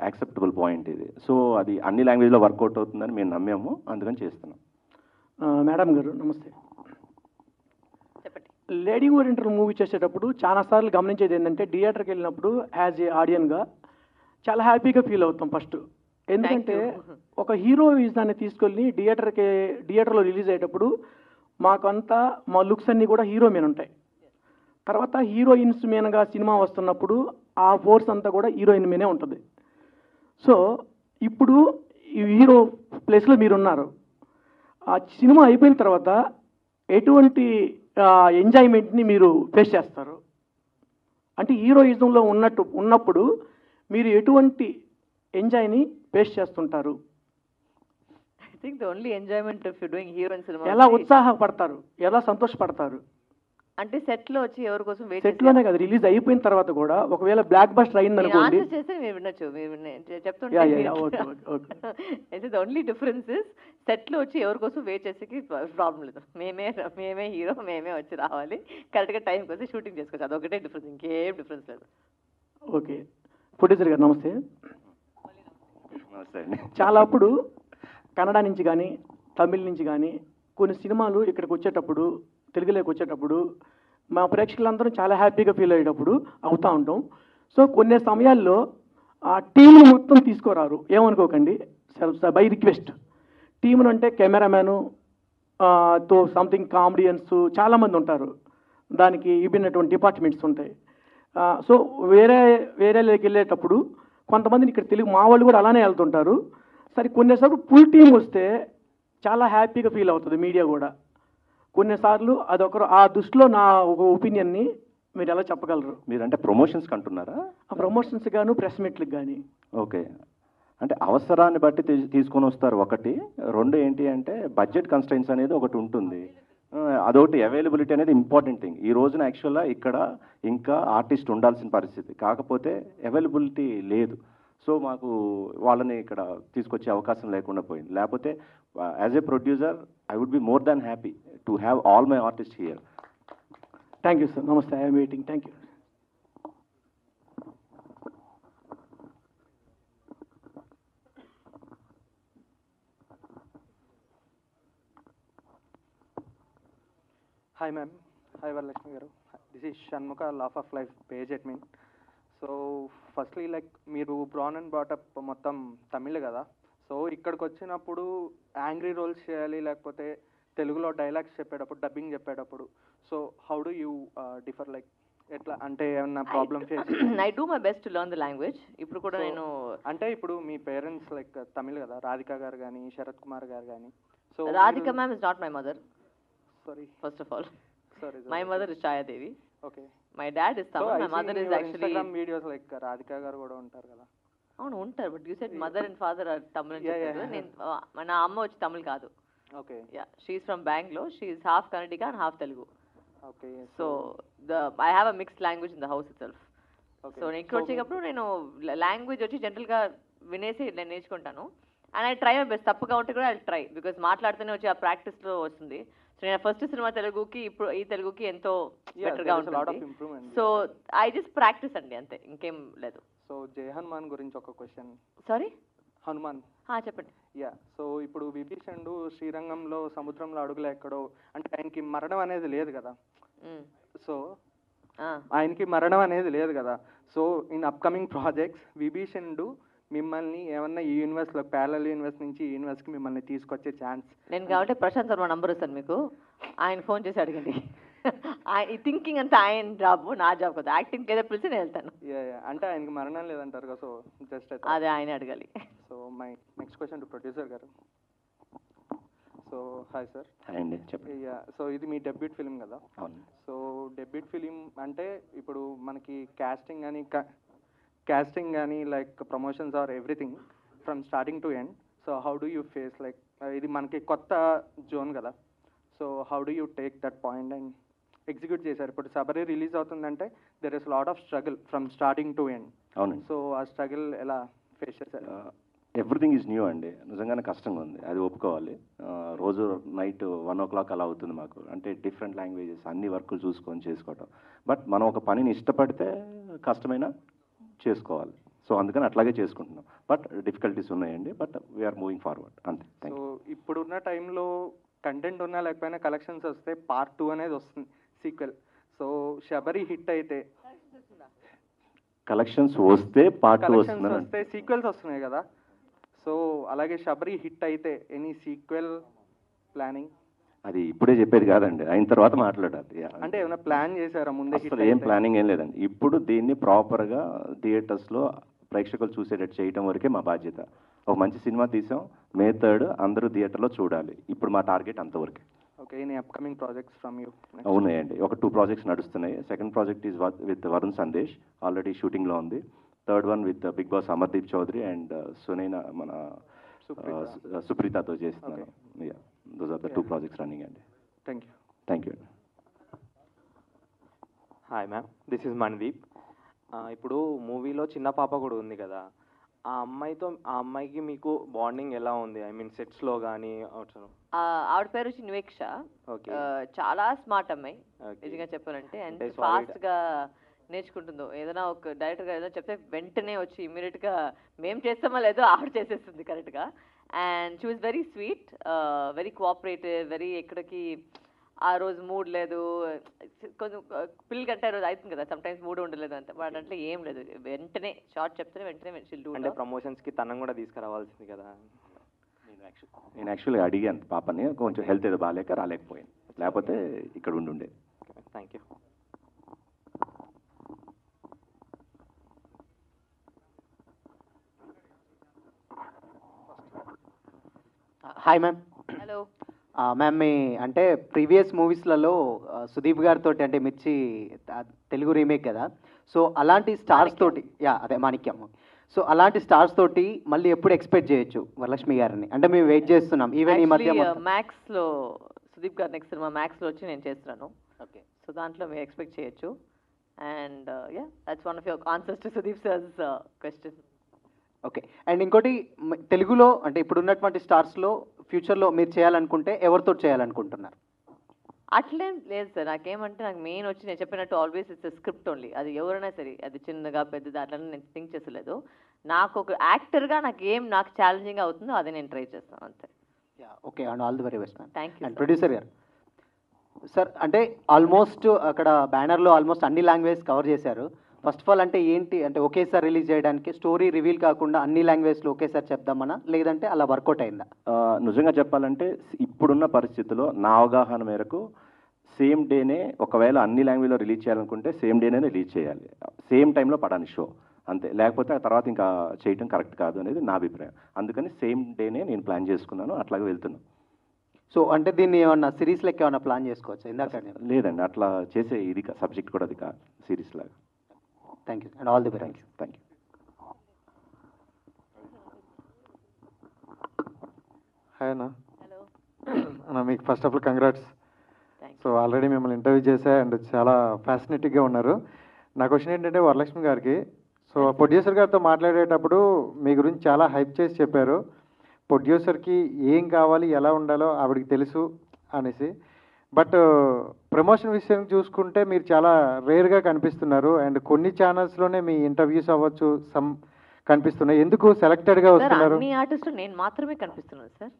యాక్సెప్టబుల్ పాయింట్ ఇది. సో అది అన్ని లాంగ్వేజ్లో వర్కౌట్ అవుతుందని మేము నమ్మాము, అందుకని చేస్తున్నాం. మేడం గారు నమస్తే. లేడీ ఓరియంటెడ్ మూవీ చేసేటప్పుడు చాలాసార్లు గమనించేది ఏంటంటే థియేటర్కి వెళ్ళినప్పుడు యాజ్ ఏ ఆడియన్గా చాలా హ్యాపీగా ఫీల్ అవుతాం ఫస్ట్. ఎందుకంటే ఒక హీరో దాన్ని తీసుకెళ్ళి థియేటర్లో రిలీజ్ అయ్యేటప్పుడు మాకంతా మా లుక్స్ అన్నీ కూడా హీరో మీద ఉంటాయి. తర్వాత హీరోయిన్స్ మీనగా సినిమా వస్తున్నప్పుడు ఆ ఫోర్స్ అంతా కూడా హీరోయిన్ మీనే ఉంటుంది. సో ఇప్పుడు ఈ హీరో ప్లేస్లో మీరున్నారు. ఆ సినిమా అయిపోయిన తర్వాత ఎటువంటి ఎంజాయ్మెంట్ని మీరు ఫేస్ చేస్తారు? అంటే హీరోయిజంలో ఉన్నప్పుడు మీరు ఎటువంటి ఎంజాయ్ని ఫేస్ చేస్తుంటారు? I think the only enjoyment if you're doing hero in cinema. ఎలా ఉత్సాహపడతారు, ఎలా సంతోషపడతారు? అంటే సెట్ లో వచ్చి ఎవరి కోసం వెయిట్ సెట్లోనే కదా, రిలీజ్ అయిపోయిన తర్వాత కూడా ఒకవేళ బ్లాక్ బస్టర్ అయింది అనుకోండి. ఆన్సర్ చేస్తే మీరు వినొచ్చు, మీరు Yeah, చెప్తుంటే yeah, okay. అయితే the only difference is set లో వచ్చి ఎవరి కోసం వెయిట్ చేసేకి ప్రాబ్లం లేదు. మేమే హీరో, మేమే వచ్చి రావాలి, కరెక్ట్ గా టైంకి వచ్చి షూటింగ్ చేసుకోవచ్చు. అదొకటే డిఫరెన్స్, ఇంకేం డిఫరెన్స్ లేదు. ఓకే, ప్రొడ్యూసర్ గారు నమస్తే. నమస్తే అండి. చాలా అప్పుడు కన్నడ నుంచి కానీ తమిళ్ నుంచి కానీ కొన్ని సినిమాలు ఇక్కడికి వచ్చేటప్పుడు, తెలుగులోకి వచ్చేటప్పుడు మా ప్రేక్షకులందరూ చాలా హ్యాపీగా ఫీల్ అయ్యేటప్పుడు అవుతూ ఉంటాం. సో కొన్ని సమయాల్లో ఆ టీంను మొత్తం తీసుకురారు, ఏమనుకోకండి, బై రిక్వెస్ట్. టీమును అంటే కెమెరామ్యాను తో సంథింగ్ కామెడియన్స్ చాలామంది ఉంటారు, దానికి ఇవ్వనటువంటి డిపార్ట్మెంట్స్ ఉంటాయి. సో వేరేలోకి వెళ్ళేటప్పుడు కొంతమందిని ఇక్కడ తెలుగు మా వాళ్ళు కూడా అలానే వెళ్తుంటారు. సరే కొన్నిసార్లు ఫుల్ టీం వస్తే చాలా హ్యాపీగా ఫీల్ అవుతుంది మీడియా కూడా. కొన్నిసార్లు అదొకరు ఆ దృష్టిలో నా ఒక ఒపీనియన్ని మీరు ఎలా చెప్పగలరు? మీరంటే ప్రమోషన్స్కి అంటున్నారా? ఆ ప్రమోషన్స్ గాను ప్రెస్ మీట్లకు కానీ. ఓకే, అంటే అవసరాన్ని బట్టి తీసుకొని వస్తారు ఒకటి. రెండు ఏంటి అంటే బడ్జెట్ కన్స్ట్రైన్స్ అనేది ఒకటి ఉంటుంది. అదొకటి అవైలబిలిటీ అనేది ఇంపార్టెంట్ థింగ్. ఈ రోజున యాక్చువల్గా ఇక్కడ ఇంకా ఆర్టిస్ట్ ఉండాల్సిన పరిస్థితి, కాకపోతే అవైలబిలిటీ లేదు. సో మాకు వాళ్ళని ఇక్కడ తీసుకొచ్చే అవకాశం లేకుండా పోయింది. లేకపోతే as a producer I would be more than happy to have all my artist here. Thank you sir, namaste, I'm waiting. Thank you. Hi ma'am, hi Varalakshmi garu. This is Shanmukha, Law of Life page admin. So firstly like మీరు బ్రాన్ అండ్ బాటప్ మొత్తం తమిళ్ కదా, సో ఇక్కడికి వచ్చినప్పుడు యాంగ్రీ రోల్స్ చేయాలి, లేకపోతే తెలుగులో డైలాగ్స్ చెప్పేటప్పుడు, డబ్బింగ్ చెప్పేటప్పుడు, so how do you differ, like ఎట్లా అంటే ఏమన్నా problem face? I do my best to learn the language. ఇప్పుడు కూడా నేను అంటే ఇప్పుడు మీ పేరెంట్స్ లైక్ తమిళ్ కదా, రాధిక గారు కానీ శరత్ కుమార్ గారు కానీ. So Radhika ma'am is not my mother. Sorry. First of all, sorry. My mother is Chaya Devi. Okay. My dad is Tamil. So, my mother is actually. Instagram videos like Radhika garu kuda untaru kada. అవును ఉంటారు, but you said mother and father are Tamil అని చెప్పారు. నేను నా అమ్మ వచ్చి తమిళ్ కాదు. Okay. Yeah, she is from Bengaluru. She is half Kannadiga and half Telugu. Okay. So I have a mixed language in the house itself. So నేను ఇక్కడ వచ్చేటప్పుడు నేను లాంగ్వేజ్ వచ్చి జనరల్గా వినేసి నేను నేర్చుకుంటాను. And I try my best. తప్పుగా ఉంటే కూడా ఐ ట్రై, బికాస్ మాట్లాడుతూనే వచ్చి ఆ ప్రాక్టీస్లో వస్తుంది. సో నేను ఫస్ట్ సినిమా తెలుగుకి ఇప్పుడు ఈ తెలుగుకి ఎంతో బెటర్గా ఉంటుంది. సో ఐ జస్ట్ ప్రాక్టీస్ అండి, అంతే, ఇంకేం లేదు. సో జై హనుమాన్ గురించి ఒక క్వశ్చన్. సారీ, హనుమాన్ చెప్పండి. యా, సో ఇప్పుడు విభీషణుడు శ్రీరంగంలో సముద్రంలో అడుగులు ఎక్కడో, అంటే ఆయనకి మరణం అనేది లేదు కదా. సో ఆయనకి మరణం అనేది లేదు కదా. సో ఇన్ అప్కమింగ్ ప్రాజెక్ట్స్ విభీషణుడు మిమ్మల్ని ఏమన్నా ఈ యూనివర్స్లో ప్యారలల్ యూనివర్స్ నుంచి ఈ యూనివర్స్కి మిమ్మల్ని తీసుకొచ్చే ఛాన్స్? నేను కాబట్టి ప్రశాంత్ వర్మ నంబర్ ఇస్తాను మీకు, ఆయన ఫోన్ చేసి అడగండి. ఈ థింకింగ్ అంతా ఆయన జాబ్, నా జాబ్ కదా. యాక్టింగ్ ఏదో పిలిచి నేను వెళ్తాను. అంటే ఆయనకి మరణం లేదంటారు కదా, సో జస్ట్ అదే ఆయన అడగాలి. So my next question to producer గారు. So hi sir. హాయ్ అండి, చెప్పండి. సో ఇది మీ డెబ్యూట్ ఫిలిం కదా. అవును. సో డెబ్యూట్ ఫిలిం అంటే ఇప్పుడు మనకి casting కానీ like promotions are everything from starting to end. So how do you face, like ఇది మనకి కొత్త జోన్ కదా, so how do you take that point and execute చేశారు? ఇప్పుడు సబరి రిలీజ్ అవుతుందంటే there is lot of struggle from starting to end. అవునండి. సో ఆ స్ట్రగుల్ ఎలా ఫేస్ చేశారు? ఎవ్రీథింగ్ ఈజ్ న్యూ అండి, నిజంగానే కష్టంగా ఉంది, అది ఒప్పుకోవాలి. రోజు నైట్ 1 o'clock అలా అవుతుంది మాకు, అంటే డిఫరెంట్ లాంగ్వేజెస్ అన్ని వర్కులు చూసుకొని చేసుకోవటం. బట్ మనం ఒక పనిని ఇష్టపడితే కష్టమైనా చేసుకోవాలి. సో అందుకని అట్లాగే చేసుకుంటున్నాం. బట్ డిఫికల్టీస్ ఉన్నాయండి, బట్ వీఆర్ మూవింగ్ ఫార్వర్డ్, అంతే. సో ఇప్పుడున్న టైంలో కంటెంట్ ఉన్నా లేకపోయినా కలెక్షన్స్ వస్తే పార్ట్ 2 అనేది వస్తుంది, సీక్వెల్. సో శబరి హిట్ అయితే కలెక్షన్స్ వస్తే పార్ట్ 2 వస్తుంది, వస్తే సీక్వెల్స్ వస్తున్నాయి కదా. సో అలాగే శబరి హిట్ అయితే ఎనీ సీక్వెల్ ప్లానింగ్? అది ఇప్పుడే చెప్పేది కాదండి, అయిన తర్వాత మాట్లాడాలి. అంటే ఏమైనా ప్లాన్ చేశారా ముందే? అసలు ఏం ప్లానింగ్ ఏం లేదండి. ఇప్పుడు దీన్ని ప్రాపర్గా థియేటర్స్లో ప్రేక్షకులు చూసేటట్టు చేయడం వరకే మా బాధ్యత. ఒక మంచి సినిమా తీసాం, May 3 అందరూ థియేటర్లో చూడాలి. ఇప్పుడు మా టార్గెట్ అంతవరకే. Okay, any upcoming projects from you? అవునాయండి, ఒక 2 ప్రాజెక్ట్స్ నడుస్తున్నాయి. Second project is with Varun Sandesh, already షూటింగ్లో ఉంది. Third one with Bigg Boss Amardeep Chowdary and Sunaina మన సుప్రీతతో చేస్తున్నాను. Those are the 2 projects running అండి. Thank you. థ్యాంక్ యూ అండి. Hi ma'am, this is Mandeep. ఇప్పుడు మూవీలో చిన్న పాప కూడా ఉంది కదా, ఆ అమ్మాయికి మీకు బాండింగ్ ఎలా ఉంది? ఐ మీన్ సెట్స్లో కానీ అవుట్స్లో? ఆవిడ పేరు వచ్చి నివేక్ష. ఓకే. చాలా స్మార్ట్ అమ్మాయి నిజంగా చెప్పాలంటే, అండ్ ఫాస్ట్గా నేర్చుకుంటుందో. ఏదైనా ఒక డైరెక్టర్ గారు ఏదైనా చెప్తే వెంటనే వచ్చి ఇమ్మీడియట్గా మేము చేస్తామో లేదో ఆవిడ చేసేస్తుంది కరెక్ట్గా. And she was very sweet, very cooperative, very ఎక్కడికి ఆ రోజు మూడ్ లేదు, కొంచెం పిల్లలు కంటే ఆ రోజు అవుతుంది కదా, సమ్ టైమ్స్ మూడ్ ఉండలేదు అంతే, వాడు అంటే ఏం లేదు, వెంటనే షార్ట్ చెప్తే వెంటనే షిల్. అంటే ప్రమోషన్స్కి తనను కూడా తీసుకురావాల్సింది కదా. నేను యాక్చువల్గా అడిగాను పాపని, కొంచెం హెల్త్ ఏదో బాగాలేక రాలేకపోయాను, లేకపోతే ఇక్కడ ఉండుండే. Thank you. Hi ma'am. Hello ma'am, మీ అంటే ప్రీవియస్ మూవీస్లలో సుదీప్ గారితో అంటే మిర్చి తెలుగు రీమేక్ కదా, సో అలాంటి స్టార్స్ తోటి, అదే మాణిక్యం, సో అలాంటి స్టార్స్ తోటి మళ్ళీ ఎప్పుడు ఎక్స్పెక్ట్ చేయొచ్చు వరలక్ష్మి గారిని? అంటే మేము వెయిట్ చేస్తున్నాం. ఈవెన్ ఈ మధ్య మ్యాక్స్లో సుదీప్ గారు నెక్స్ట్ సినిమా మ్యాక్స్లో వచ్చి నేను చేస్తున్నాను. ఓకే, సో దాంట్లో మీరు ఎక్స్పెక్ట్ చేయొచ్చు. And that's one of your answers to Sudeep sir's question. Okay, and ఇంకోటి తెలుగులో అంటే ఇప్పుడున్నటువంటి స్టార్స్లో ఫ్యూచర్లో మీరు చేయాలనుకుంటే ఎవరితో చేయాలనుకుంటున్నారు? అట్లేం లేదు సార్, నాకు మెయిన్ వచ్చి నేను చెప్పినట్టు ఆల్వేస్ ఇట్స్ స్క్రిప్ట్ ఓన్లీ. అది ఎవరైనా సరే, అది చిన్నగా పెద్దది అట్లా నేను థింక్ చేసలేదు. నాకు ఒక యాక్టర్గా నాకు ఛాలెంజింగ్ అవుతుందో అది నేను ట్రై చేస్తాను అంతే. Okay, and all the very best ma'am. Thank you. And producer గారు సార్, అంటే ఆల్మోస్ట్ అక్కడ బ్యానర్లో ఆల్మోస్ట్ అన్ని లాంగ్వేజ్ కవర్ చేశారు. ఫస్ట్ ఆఫ్ ఆల్ అంటే ఏంటి, అంటే ఒకేసారి రిలీజ్ చేయడానికి స్టోరీ రివీల్ కాకుండా అన్ని లాంగ్వేజ్లో ఒకేసారి చెప్దామన్నా, లేదంటే అలా వర్కౌట్ అయిందా? నిజంగా చెప్పాలంటే ఇప్పుడున్న పరిస్థితుల్లో నా అవగాహన మేరకు సేమ్ డేనే, ఒకవేళ అన్ని లాంగ్వేజ్లో రిలీజ్ చేయాలనుకుంటే సేమ్ డేనే రిలీజ్ చేయాలి, సేమ్ టైంలో పడాలి షో అంతే, లేకపోతే ఆ తర్వాత ఇంకా చేయటం కరెక్ట్ కాదు అనేది నా అభిప్రాయం. అందుకని సేమ్ డేనే నేను ప్లాన్ చేసుకున్నాను, అట్లాగే వెళ్తున్నాను. సో అంటే దీన్ని ఏమన్నా సిరీస్ లెక్క ఏమన్నా ప్లాన్ చేసుకోవచ్చు? ఇందాక లేదండి, అట్లా చేసే ఇది సబ్జెక్ట్ కూడా అది కాదు సిరీస్ లాగా. Thank you and all the best. Thank you. Hi అన్న. అన్న, మీకు first of all congrats. So already మిమ్మల్ని ఇంటర్వ్యూ చేశా అండ్ చాలా ఫ్యాసినేటింగ్గా ఉన్నారు. నా క్వశ్చన్ ఏంటంటే వరలక్ష్మి గారికి, సో ప్రొడ్యూసర్ గారితో మాట్లాడేటప్పుడు మీ గురించి చాలా హైప్ చేసి చెప్పారు. ప్రొడ్యూసర్కి ఏం కావాలి, ఎలా ఉండాలో ఆవిడకి తెలుసు అనేసి. బట్ ప్రమోషన్ విషయం చూసుకుంటే మీరు చాలా రేర్గా కనిపిస్తున్నారు అండ్ కొన్ని ఛానల్స్లోనే మీ ఇంటర్వ్యూస్ అవ్వచ్చు కనిపిస్తున్నాయి. ఎందుకు సెలెక్టెడ్గా వస్తున్నారు? అన్ని ఆర్టిస్టులు నేను మాత్రమే కనిపిస్తున్నాను సార్.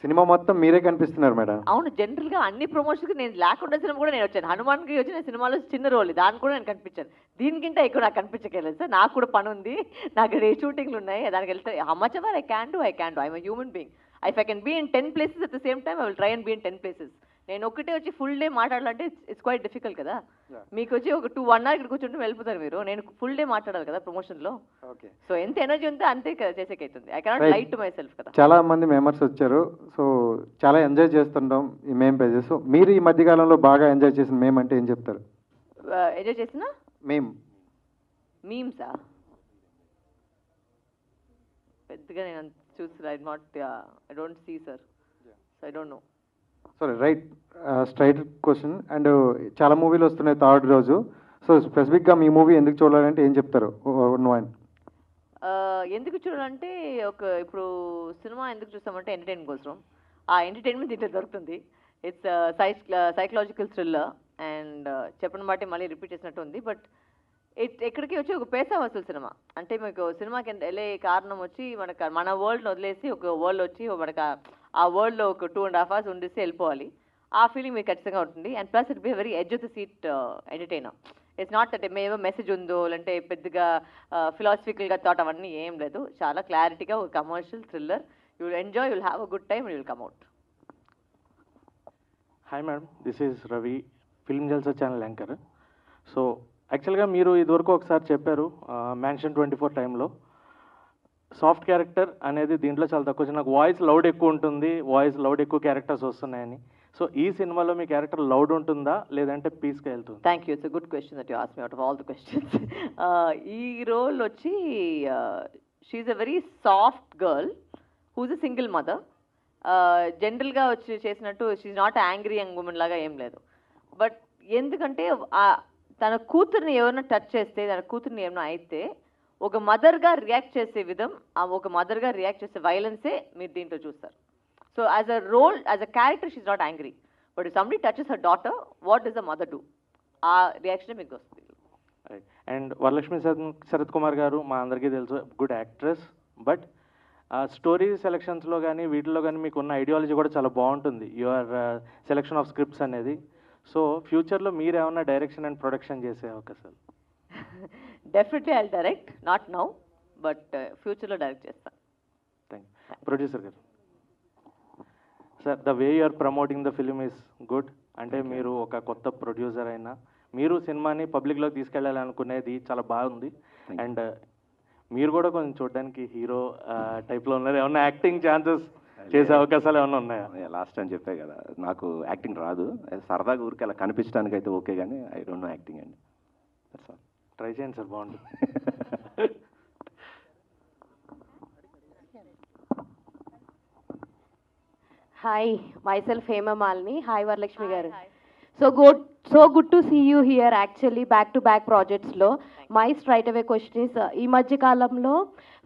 సినిమా మొత్తం మీరే కనిపిస్తున్నారు మేడం. అవును, జనరల్గా అన్ని ప్రమోషన్కి నేను లేకుండా సినిమా కూడా నేను వచ్చాను. హనుమాన్కి వచ్చి నేను సినిమాలో చిన్న రోల్, దానికి కూడా నేను కనిపించాను. దీనికంటే ఎక్కువ నాకు కనిపించగలేదు సార్. నాకు కూడా పని ఉంది, నాకు షూటింగ్లు ఉన్నాయి, దానికి వెళ్తే how much ever I can do. I'm a human being. If I can be in 10 places at the same time, I will try and be in 10 places. నేను ఒకటే వచ్చి ఫుల్ డే మాట్లాడాలంటే ఇట్స్ క్వైట్ డిఫికల్ట్ కదా. మీకు వచ్చి ఒక 1 hour ఇక్కడ కూర్చుంటే వెళ్ళిపోతారు మీరు. నేను ఫుల్ డే మాట్లాడాలి కదా ప్రమోషన్లో. సో ఎంత ఎనర్జీ ఉంటే అంతే చేసేకైతుంది. I cannot lie to my self కదా. చాలా మంది మెంబర్స్ వచ్చారు, సో చాలా ఎంజాయ్ చేస్తుంటాం ఈ మేమ్ పేజెస్. మీరు ఈ మధ్య కాలంలో బాగా ఎంజాయ్ చేసిన మేమ్ అంటే ఏం చెప్తారు? ఎంజాయ్ చేసిన మీమ్సా పెద్దగా నేను చూసి I don't see sir, so I don't know. Sorry, right, straight question. And చాలా మూవీలు వస్తున్నాయి థర్డ్ రోజు, సో స్పెసిఫిక్గా మీ మూవీ ఎందుకు చూడాలంటే ఏం చెప్తారు? ఎందుకు చూడాలంటే ఇప్పుడు సినిమా ఎందుకు చూస్తామంటే ఎంటర్టైన్మెంట్ కోసం. ఆ ఎంటర్టైన్మెంట్ దీంట్లో దొరుకుతుంది. ఇట్స్ సైకలాజికల్ థ్రిల్లర్ అండ్ చెప్పిన బట్టి మళ్ళీ రిపీట్ చేసినట్టు ఉంది. బట్ ఎక్కడికి వచ్చి ఒక పేసా వసూలు సినిమా. అంటే మీకు సినిమాకి వెళ్ళే కారణం వచ్చి మన వరల్డ్ని వదిలేసి ఒక వరల్డ్ వచ్చి మనకు ఆ వరల్డ్లో ఒక 2.5 hours ఉండేసి వెళ్ళిపోవాలి. ఆ ఫీలింగ్ మీకు ఖచ్చితంగా ఉంటుంది. And plus it be very edge of the seat entertainer. It's not that ఏదో మెసేజ్ ఉందో లేదంటే పెద్దగా ఫిలాసఫికల్గా థాట్ అవన్నీ ఏం లేదు. చాలా క్లారిటీగా ఒక commercial thriller. You will enjoy, you will have a good time, you will come out. Hi madam, this is Ravi, film Jalsa channel anchor. So యాక్చువల్గా మీరు ఇదివరకు ఒకసారి చెప్పారు మ్యాన్షన్ 24 టైంలో సాఫ్ట్ క్యారెక్టర్ అనేది దీంట్లో చాలా తక్కువ వచ్చింది, నాకు వాయిస్ లౌడ్ ఎక్కువ ఉంటుంది, వాయిస్ లౌడ్ ఎక్కువ క్యారెక్టర్స్ వస్తున్నాయని. సో ఈ సినిమాలో మీ క్యారెక్టర్ లౌడ్ ఉంటుందా లేదంటే పీస్గా వెళ్తుంది? Thank you, it's a good question that you ask me out of all the questions. ఈ రోల్ వచ్చి she's a very soft girl who's a single mother. జనరల్గా వచ్చి చేసినట్టు she's not angry young women లాగా ఏం లేదు. బట్ ఎందుకంటే తన కూతుర్ని ఎవరైనా టచ్ చేస్తే, తన కూతుర్ని ఏమైనా అయితే ఒక మదర్గా రియాక్ట్ చేసే విధం, ఒక మదర్గా రియాక్ట్ చేసే వైలెన్సే మీరు దీంట్లో చూస్తారు. So as a role, as a character she's not angry. But if somebody touches her daughter, what does the mother do? ఆ రియాక్షన్ మీకు వస్తుంది. అండ్ వరలక్ష్మి శరత్ కుమార్ గారు మా అందరికీ తెలుసు, గుడ్ యాక్ట్రెస్. బట్ స్టోరీ సెలెక్షన్స్లో కానీ వీటిలో కానీ మీకు ఉన్న ఐడియాలజీ కూడా చాలా బాగుంటుంది, యువర్ సెలెక్షన్ ఆఫ్ స్క్రిప్ట్స్ అనేది. సో ఫ్యూచర్లో మీరు ఏమన్నా డైరెక్షన్ అండ్ ప్రొడక్షన్ చేసే అవకాశాలు? Definitely I direct, not now, but ఫ్యూచర్లో డైరెక్ట్ చేస్తాను. Thank you. ప్రొడ్యూసర్ గారు, sir the way you're promoting the film is good. అంటే మీరు ఒక కొత్త ప్రొడ్యూసర్ అయినా మీరు సినిమాని పబ్లిక్లోకి తీసుకెళ్ళాలనుకునేది చాలా బాగుంది. అండ్ మీరు కూడా కొంచెం చూడడానికి హీరో టైప్లో ఉన్నారు. ఏమన్నా యాక్టింగ్ ఛాన్సెస్ చేసే అవకాశాలు ఏమన్నా ఉన్నాయా? లాస్ట్ టైం చెప్పే కదా, నాకు యాక్టింగ్ రాదు, సరదాగా ఊరికి అలా కనిపించడానికి అయితే ఓకే, కానీ ఐ డోంట్ నో యాక్టింగ్ అండి. ట్రై చేయండి సార్, బాగుంటుంది. Hi, myself Hema Malini. Hi Varalakshmi garu. So good to see you here actually back to back projects లో. My straight away question is, ఈ మధ్య కాలంలో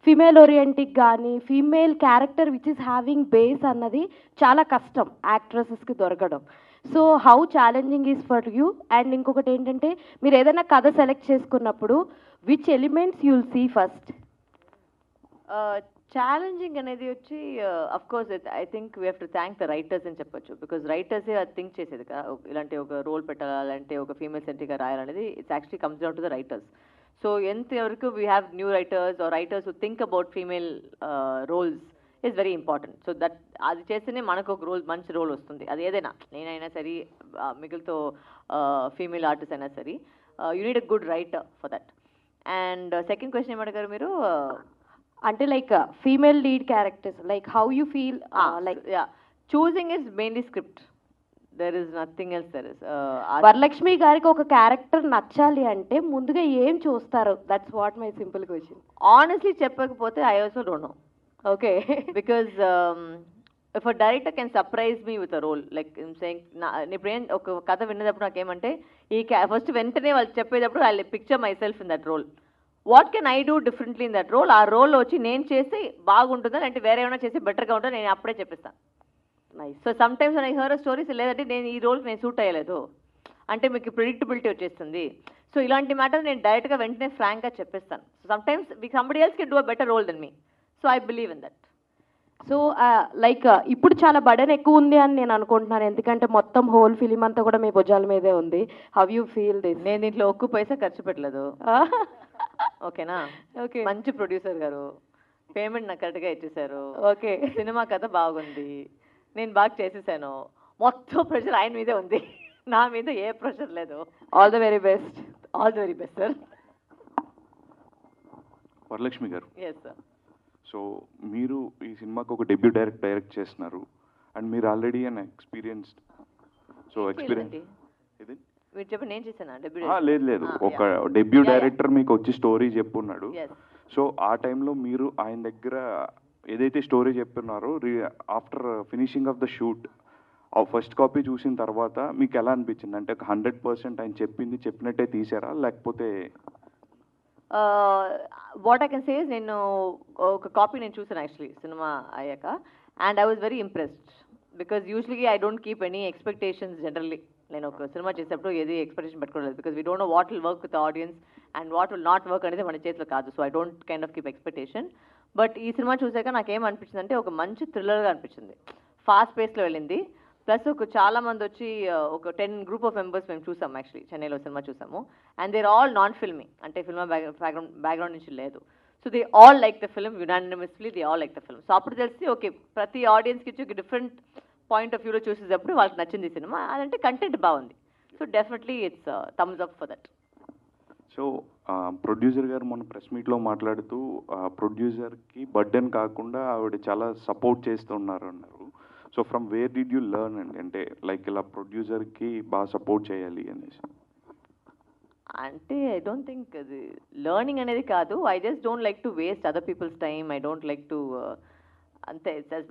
ఫీమేల్ ఓరియంటిక్ కానీ female character which is having base అన్నది చాలా కష్టం యాక్ట్రెసెస్కి దొరకడం. So how challenging is for you? And ఇంకొకటి ఏంటంటే, మీరు ఏదైనా కథ సెలెక్ట్ చేసుకున్నప్పుడు which elements you'll see first? Challenging అనేది వచ్చి of course I think we have to thank the writers అని చెప్పొచ్చు. బికాజ్ రైటర్సే అది థింక్ చేసేది కదా, ఇలాంటి ఒక రోల్ పెట్టాలంటే ఒక ఫీమేల్ సెంట్రిక్గా రాయాలనేది it's actually comes down to the writers. So ఎంతవరకు we have new writers or writers who think about female roles is very important. So that అది చేస్తేనే మనకు ఒక రోల్, మంచి రోల్ వస్తుంది. అది ఏదైనా, నేనైనా సరే మిగిలితో ఫీమేల్ ఆర్టిస్ట్ అయినా సరే, you need a good writer for that. And second question ఏమడిగారు మీరు? అంటే like female lead characters, like how you feel like choosing is mainly script, there is nothing else. There is Varalakshmi గారికి ఒక క్యారెక్టర్ నచ్చాలి అంటే ముందుగా ఏం చూస్తారు? That's what my simple question. Honestly చెప్పకపోతే I also don't know. Okay, because if a director can surprise me with a role, like saying, ఇప్పుడు ఏం ఒక కథ విన్నప్పుడు నాకేమంటే ఫస్ట్ వెంటనే వాళ్ళు చెప్పేటప్పుడు I picture myself in that role. What can I do differently in that role? ఆ రోల్ వచ్చి నేను చేసి బాగుంటుందని, అంటే వేరే ఏమైనా చేసి బెటర్గా ఉంటుందని నేను అప్పుడే చెప్పిస్తాను. So some times I hear stories, లేదంటే నేను ఈ రోల్కి నేను సూట్ అయ్యలేదు అంటే మీకు ప్రిడిక్టబిలిటీ వచ్చేస్తుంది. సో ఇలాంటి మ్యాటర్ నేను డైరెక్ట్గా వెంటనే ఫ్రాంక్గా చెప్పిస్తాను. Some times somebody else can do a better role than me. So I believe in that. So like ఇప్పుడు చాలా బర్డెన్ ఎక్కువ ఉంది అని నేను అనుకుంటున్నాను, ఎందుకంటే మొత్తం హోల్ ఫిలిం అంతా కూడా మీ భుజాల మీదే ఉంది. How you feel this? నేను దీంట్లో ఒక్క పైసా ఖర్చు పెట్టలేదు. ఓకేనా? ఓకే, మంచి ప్రొడ్యూసర్ గారు పేమెంట్ నాకు కరెక్ట్గా ఇచ్చేసారు. ఓకే, సినిమా కథ బాగుంది, నేను బాగా చేసేసాను. మొత్తం ప్రెషర్ ఆయన మీదే ఉంది, నా మీద ఏ ప్రెషర్ లేదు. All the very best. All the very best sir. Varalakshmi గారు, ఎస్ సార్. సో మీరు ఈ సినిమాకి ఒక డెబ్యూ డైరెక్ట్ చేస్తున్నారు, అండ్ మీరు ఆల్రెడీ అన్ ఎక్స్పీరియన్స్డ్. సో ఎక్స్పీరియన్స్ ఇది మీరు చెప్పండి, నేను చేశాను డెబ్యూ? లేదు, ఒక డెబ్యూ డైరెక్టర్ మీకు వచ్చి స్టోరీ చెప్పున్నాడు. సో ఆ టైంలో మీరు ఆయన దగ్గర ఏదైతే స్టోరీ చెప్తున్నారో, after finishing of the shoot first copy చూసిన తర్వాత మీకు ఎలా అనిపించింది? అంటే 100% ఆయన చెప్పినట్టే తీసారా, లేకపోతే? What I can say is, నేను ఒక కాపీ నేను చూసాను యాక్చువల్లీ సినిమా అయ్యాక, and I was very impressed. Because usually I don't keep any expectations generally. నేను ఒక సినిమా చేసేటప్పుడు ఏది ఎక్స్పెక్టేషన్ పెట్టుకోలేదు, because we don't know what will work with audience and what will not work అనేది మన చేతిలో కాదు. So I don't kind of keep expectation. But ఈ సినిమా చూసాక నాకేం అనిపించింది అంటే, ఒక మంచి థ్రిల్లర్గా అనిపించింది, ఫాస్ట్ పేస్లో వెళ్ళింది. ప్లస్ ఒక చాలా మంది వచ్చి ఒక 10 గ్రూప్ ఆఫ్ మెంబర్స్ మేము చూసాము యాక్చువల్లీ, చెన్నైలో సినిమా చూసాము. And they're all non filming, అంటే ఫిల్మ్ బ్యాక్గ్రౌండ్ నుంచి లేదు. So they all like the film unanimously, they all like the film. So అప్పుడు తెలిసి ఓకే, ప్రతి ఆడియన్స్కి ఇచ్చి ఒక డిఫరెంట్ పాయింట్ ఆఫ్ వ్యూలో చూసేటప్పుడు వాళ్ళకి నచ్చింది సినిమా, అదంటే కంటెంట్ బాగుంది. So definitely it's thumbs up for that. So producer గారు మొన్న ప్రెస్ మీట్లో మాట్లాడుతూ ప్రొడ్యూసర్కి బర్డెన్ కాకుండా ఆవిడ చాలా సపోర్ట్ చేస్తున్నారు అన్నారు. So from where did you learn అండి, అంటే లైక్ ఇలా ప్రొడ్యూసర్కి బాగా సపోర్ట్ చేయాలి అనేసి? అంటే ఐ డోంట్ థింక్ అది లెర్నింగ్ అనేది కాదు. I just don't like to waste other people's time. I don't like to అంతే, as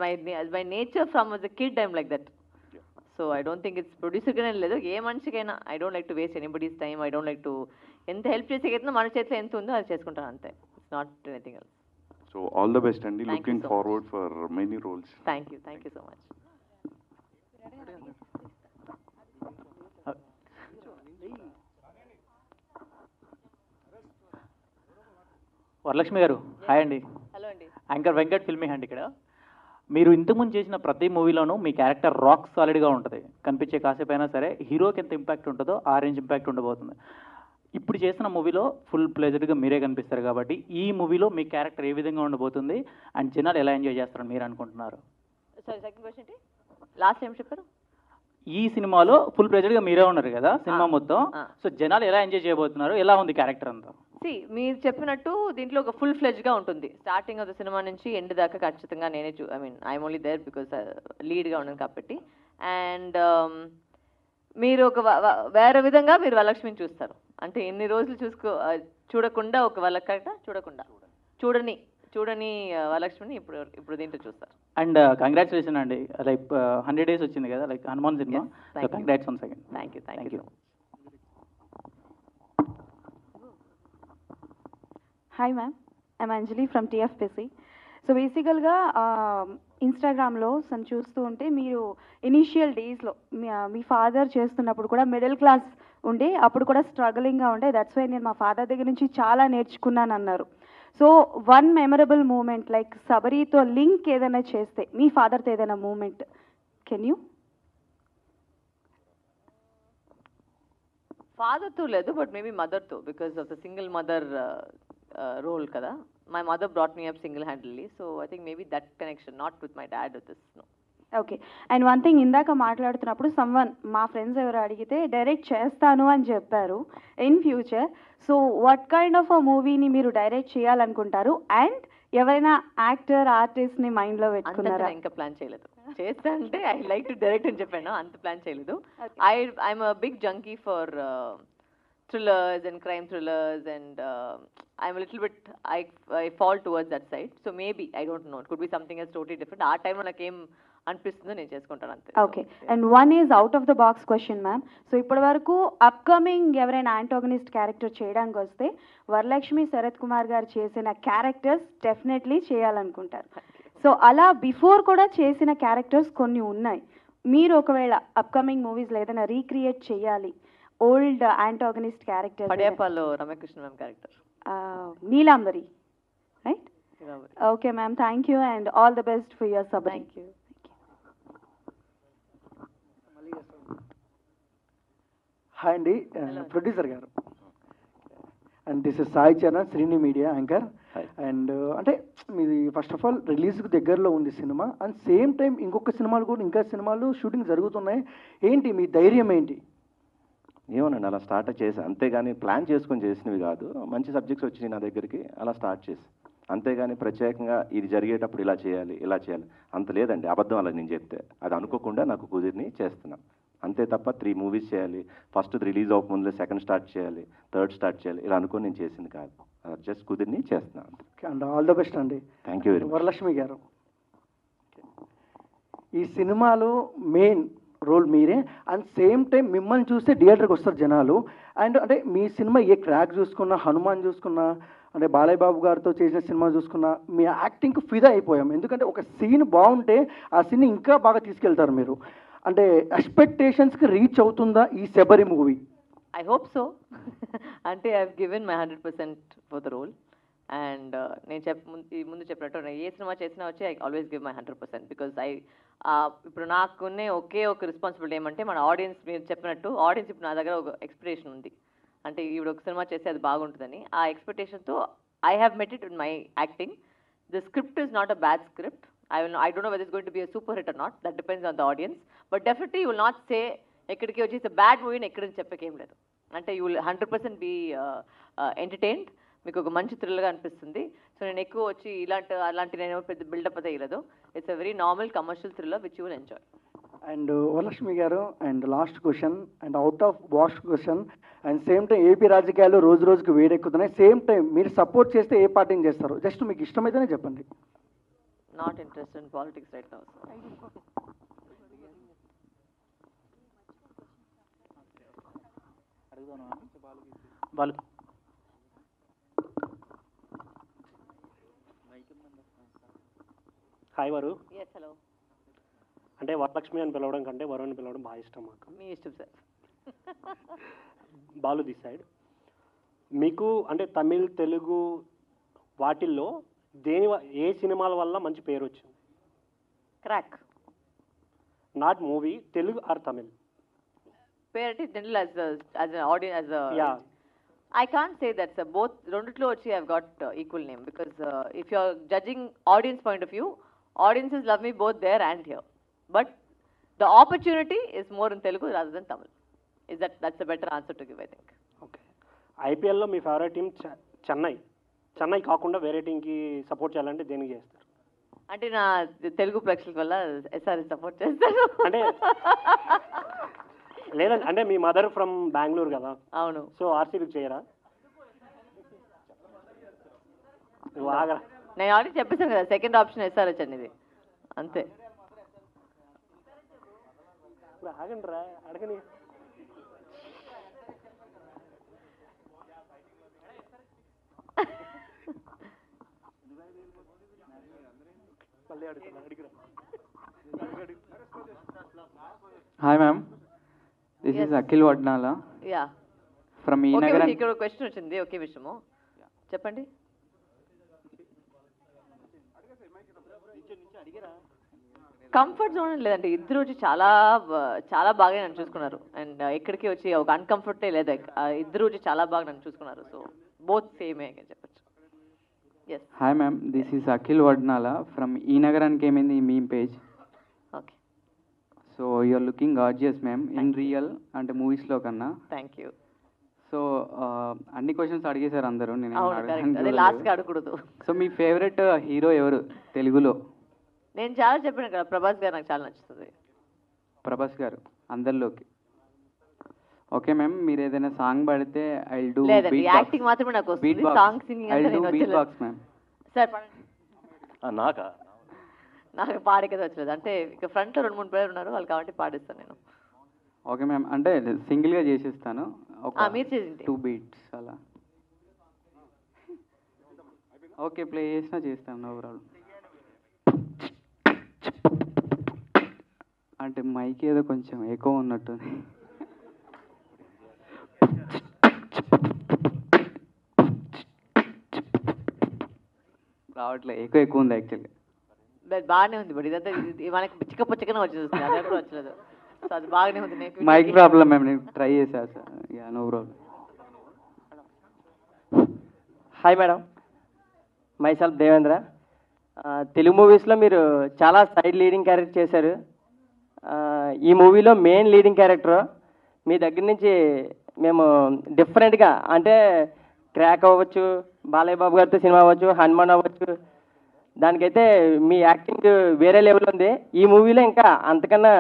my nature from as a kid I'm like that. So I don't think it's producer కనే లేదు, ఏ మనిషికైనా I don't like to waste anybody's time. I don't like to ఎంత హెల్ప్ చేసేకైతే మన చేతిలో ఎంత ఉందో అది చేసుకుంటాను అంతే. It's not anything else. So all the best అండి, looking forward for many roles. Thank you so much. Varalakshmi గారు హాయ్ అండి. హలో అండి. యాంకర్ వెంకట్ ఫిల్మీ హ్యాండ్ ఇక్కడ. మీరు ఇంతకుముందు చేసిన ప్రతి మూవీలోనూ మీ క్యారెక్టర్ రాక్ సాలిడ్గా ఉంటుంది, కనిపించే కాసేపు అయినా సరే హీరోకి ఎంత ఇంపాక్ట్ ఉంటుందో ఆ రేంజ్ ఇంపాక్ట్ ఉండబోతుంది. ఇప్పుడు చేసిన మూవీలో ఫుల్ ప్లెజర్గా మీరే కనిపిస్తారు కాబట్టి ఈ మూవీలో మీ క్యారెక్టర్ ఏ విధంగా ఉండబోతుంది అండ్ జనాలు ఎలా ఎంజాయ్ చేస్తారని మీరు అనుకుంటున్నారు? సారీ, సెకండ్ క్వశ్చన్ ఏంటి? లాస్ట్ ఏం చెప్పారు? ఈ సినిమాలో ఫుల్ ప్లెజర్గా మీరే ఉన్నారు కదా సినిమా మొత్తం, సో జనాలు ఎలా ఎంజాయ్ చేయబోతున్నారు, ఎలా ఉంది క్యారెక్టర్ అంతా? మీరు చెప్పినట్టు దీంట్లో ఒక ఫుల్ ఫ్లెజ్గా ఉంటుంది. స్టార్టింగ్ ఆఫ్ ద సినిమా నుంచి ఎండ్ దాకా ఖచ్చితంగా నేనే ఐఎమ్ ఓన్లీ దేర్ బికాస్ లీడ్గా ఉన్నాను కాబట్టి. అండ్ మీరు ఒక వేరే విధంగా మీరు వరలక్ష్మిని చూస్తారు. అంటే ఎన్ని రోజులు చూడకుండా ఒక చూడని వరలక్ష్మిని ఇప్పుడు దీంట్లో చూస్తారు. అండ్ కంగ్రాచులేషన్ అండి, లైక్ 100 days వచ్చింది కదా like Hanuman cinema. So congrats once again. Thank you. Hi ma'am, I'm Anjali from TFPC. So బేసికల్గా ఇన్స్టాగ్రామ్లో చూస్తూ ఉంటే మీరు ఇనీషియల్ డేస్లో మీ ఫాదర్ చేస్తున్నప్పుడు కూడా మిడిల్ క్లాస్ ఉండే, అప్పుడు కూడా స్ట్రగలింగ్గా ఉండే, దట్స్ వై నేను మా ఫాదర్ దగ్గర నుంచి చాలా నేర్చుకున్నాను అన్నారు. So one memorable moment like సబరీతో లింక్ ఏదైనా చేస్తే మీ ఫాదర్తో ఏదైనా మూమెంట్ కెన్ యూ? ఫాదర్తో లేదు, బట్ మేబీ మదర్తో, because of the single mother role కదా. My mother brought me up single handedly, so I think maybe that connection, not with my dad with this. No. Okay. And one thing, ఇందాక మాట్లాడుతున్నప్పుడు మా ఫ్రెండ్స్ ఎవరు అడిగితే డైరెక్ట్ చేస్తాను అని చెప్పారు in future. So what kind of a మూవీని మీరు డైరెక్ట్ చేయాలనుకుంటారు? అండ్ ఎవరైనా యాక్టర్ ఆర్టిస్ట్ని మైండ్లో పెట్టుకున్నారా? ఇంకా ప్లాన్ చేయలేదు. చేస్తా అంటే ఐ లైక్ టు డైరెక్ట్ అని చెప్పాను, అంత ప్లాన్ చేయలేదు. I'm a big junkie for thrillers and crime thrillers, and I'm a little bit, I fall towards that side. So maybe, I don't know, it could be something else totally different. Our time when I came అనిపిస్తుందో నేను చేసుకుంటాను అంతే. Okay. And one is out of the box question ma'am. So ఇప్పటి వరకు అప్కమింగ్ ఎవరైనా యాంటాగనిస్ట్ క్యారెక్టర్ చేయడానికి వస్తే వరలక్ష్మి శరత్ కుమార్ గారు చేసిన క్యారెక్టర్స్ డెఫినెట్లీ చేయాలనుకుంటారు. సో అలా బిఫోర్ కూడా చేసిన క్యారెక్టర్స్ కొన్ని ఉన్నాయి. మీరు ఒకవేళ అప్కమింగ్ మూవీస్లో ఏదైనా రీక్రియేట్ చేయాలి ఓల్డ్ యాంటాగనిస్ట్ క్యారెక్టర్? పడేపాలో Ramya Krishna ma'am character, Neelambari, right? Okay ma'am, thank you and all the best for your sub. Thank you. Hi అండి, ప్రొడ్యూసర్ గారు. And this is Sai Charan, Srini media anchor. And అంటే మీది ఫస్ట్ ఆఫ్ ఆల్ రిలీజ్కి దగ్గరలో ఉంది సినిమా, అండ్ సేమ్ టైం ఇంకొక సినిమాలు కూడా ఇంకా సినిమాలు షూటింగ్ జరుగుతున్నాయి. ఏంటి మీ ధైర్యం ఏంటి? ఏమోనండి, అలా స్టార్ట్ చేసి, అంతేగాని ప్లాన్ చేసుకొని చేసినవి కాదు. మంచి సబ్జెక్ట్స్ వచ్చినాయి నా దగ్గరికి, అలా స్టార్ట్ చేసి, అంతేగాని ప్రత్యేకంగా ఇది జరిగేటప్పుడు ఇలా చేయాలి అంత లేదండి. అబద్ధం అలా నేను చెప్తే, అది అనుకోకుండా నాకు కుదిరిని చేస్తున్నాను అంతే తప్ప 3 movies చేయాలి, ఫస్ట్ రిలీజ్ అవ్వకముందులే సెకండ్ స్టార్ట్ చేయాలి, థర్డ్ స్టార్ట్ చేయాలి, ఇలా అనుకొని నేను చేసింది కాదు. జస్ట్ కుదిరిని చేస్తున్నాను. అండ్ ఆల్ ద బెస్ట్ అండి. Thank you very much. Varalakshmi గారు, ఈ సినిమాలో మెయిన్ రోల్ మీరే, అండ్ సేమ్ టైం మిమ్మల్ని చూస్తే థియేటర్కి వస్తారు జనాలు. అండ్ అంటే మీ సినిమా ఏ క్రాక్ చూసుకున్నా, హనుమాన్ చూసుకున్నా, అంటే బాలయ్య బాబు గారితో చేసిన సినిమా చూసుకున్నా, మీ యాక్టింగ్కి ఫిదా అయిపోయాం. ఎందుకంటే ఒక సీన్ బాగుంటే ఆ సీన్ ఇంకా బాగా తీసుకెళ్తారు మీరు. అంటే ఎక్స్పెక్టేషన్స్కి రీచ్ అవుతుందా ఈ Sabari movie? I hope so. అంటే I have given my 100% for the role. And నేను ముందు చెప్పినట్టు నేను ఏ సినిమా చేసినా వచ్చి I always give my 100%, because ఇప్పుడు నాకున్నే ఒకే ఒక రెస్పాన్సిబిలిటీ ఏమంటే మన ఆడియన్స్, మీరు చెప్పినట్టు ఆడియన్స్ ఇప్పుడు నా దగ్గర ఒక ఎక్స్పెక్టేషన్ ఉంది, అంటే ఇప్పుడు ఒక సినిమా చేస్తే అది బాగుంటుందని. ఆ ఎక్స్పెక్టేషన్తో I have met it in my acting. The script is not a bad script. I don't know whether it's going to be a super hit or not. That depends on the audience. But definitely you will not say, ekkadiki vachi it's a bad movie ni ekkadini cheppake em ledu. Ante you will 100% be entertained. మీకు ఒక మంచి థ్రిల్గా అనిపిస్తుంది. సో నేను ఎక్కువ వచ్చి అలాంటి నేను పెద్ద బిల్డప్ అయితే ఇవ్వలేదు. It's a very normal commercial thriller which you will enjoy. And Varalakshmi గారు, and last question and out of box question, and same time AP రాజకీయాలు రోజు రోజుకి వేడెక్కుతున్నాయి. సేమ్ టైం మీరు సపోర్ట్ చేస్తే ఏ పార్టీని చేస్తారు? జస్ట్ మీకు ఇష్టమైతేనే చెప్పండి. Not interested in politics right now. వాళ్ళు హాయ్ వరు. yes hello. అంటే వరలక్ష్మి అని పిలవడం కంటే వరు అని పిలవడం బాగా ఇష్టం మాకు. మీ ఇష్టం సార్. Balu this side. మీకు అంటే తమిళ్, తెలుగు వాటిల్లో ఏ సినిమాల వల్ల మంచి పేరు వచ్చింది? Krack. Not movie, Telugu or Tamil. పేరు అంటే general as an audience as a yeah. I can't say that sir. Both రెండిట్లో వచ్చి I've got equal name because if you're judging audience point of view, audiences love me both there and here. But the opportunity is more in Telugu rather than Tamil. That's a better answer to give, I think. Okay. ఐపీఎల్లో మీ ఫేవరెట్ టీం చెన్నై కాకుండా వేరే టీంకి సపోర్ట్ చేయాలంటే దేనికి చేస్తారు? అంటే నా తెలుగు ప్రేక్షకుల వల్ల ఎస్ఆర్ఎస్ సపోర్ట్ చేస్తారు. అంటే లేదండి, అంటే మీ మదర్ ఫ్రమ్ బెంగళూరు కదా. అవును. సో ఆర్సీబీకి చేయరా? నేను ఆల్రెడీ చెప్పేసాను కదా, సెకండ్ ఆప్షన్ ఎస్ఆర్హెచ్ అనేది, అంతే. ఆగండి రా, అడగని. Hi ma'am, this is Akhil Vadnala. Yeah. From E Okay, Nagaran. ఇక్కడ ఒక క్వశ్చన్ వచ్చింది. ఓకే విషయము చెప్పండి. కంఫర్ట్ జోన్ లేదంటే ఇద్దరు వచ్చి చాలా బాగా నన్ను చూసుకున్నారు. అండ్ ఇక్కడికి వచ్చి ఒక అన్కంఫర్టే లేదు. ఇద్దరు వచ్చి చాలా బాగా నన్ను చూసుకున్నారు. సో బోత్ సేమే అని చెప్పచ్చు. Yes. Hi ma'am, this is Akhil Vadnala from E Nagaran came in the meme page. Okay. So you are looking gorgeous ma'am in real and movies లో కన్నా. Thank you. సో అన్ని క్వశ్చన్స్ అడిగేశారు అందరూ. నేను అదే లాస్ట్గా అడగకూడదు. సో మీ ఫేవరెట్ హీరో ఎవరు తెలుగులో? నేను చాలా చెప్పాను కదా, ప్రభాస్ గారు నాకు చాలా నచ్చుతుంది. ప్రభాస్ గారు అందరిలోకి. ఓకే మ్యామ్, మీరు ఏదైనా సాంగ్ పాడితే ఐ డూ లేదండి, యాక్టింగ్ మాత్రమే నాకు వస్తుంది. సాంగ్ సింగింగ్ అంటే నేను బీట్ బాక్స్ మ్యామ్. సార్ నాకు పాడికదా వచ్చలేదు. అంటే ఇక ఫ్రంట్లో 2-3 పేరు ఉన్నారు, వాళ్ళు కాబట్టి పాడిస్తాను నేను. ఓకే మ్యామ్, అంటే సింగిల్గా చేసేస్తాను. మీరు చేసింది 2 బీట్స్ అలా. ఓకే, ప్లే చేసినా చేస్తాను, నో ప్రాబ్లం. అంటే మైక్ ఏదో కొంచెం ఎక్కువ ఉన్నట్టుంది. రావట్లే, ఎక్కువ ఉంది యాక్చువల్గా. బాగానే ఉంది, బట్ ఇదంతా మనకి చిక్కపచ్చకనే వచ్చేస్తుంది, అదే కూడా వచ్చలేదు. సో అది బాగానే ఉంది. మైక్ ప్రాబ్లం మ్యామ్, నేను ట్రై చేసా sir. Yeah, no problem. Hi madam, myself Devendra. Telugu మూవీస్లో మీరు చాలా సైడ్ లీడింగ్ క్యారెక్టర్ చేశారు. ఈ మూవీలో మెయిన్ లీడింగ్ క్యారెక్టర్ మీ దగ్గర నుంచి మేము డిఫరెంట్గా, అంటే క్రాక్ అవ్వచ్చు, బాలయ్య బాబు గారితో సినిమా అవ్వచ్చు, హనుమాన్ అవ్వచ్చు, దానికైతే మీ యాక్టింగ్ వేరే లెవెల్ ఉంది. ఈ మూవీలో ఇంకా అంతకన్నా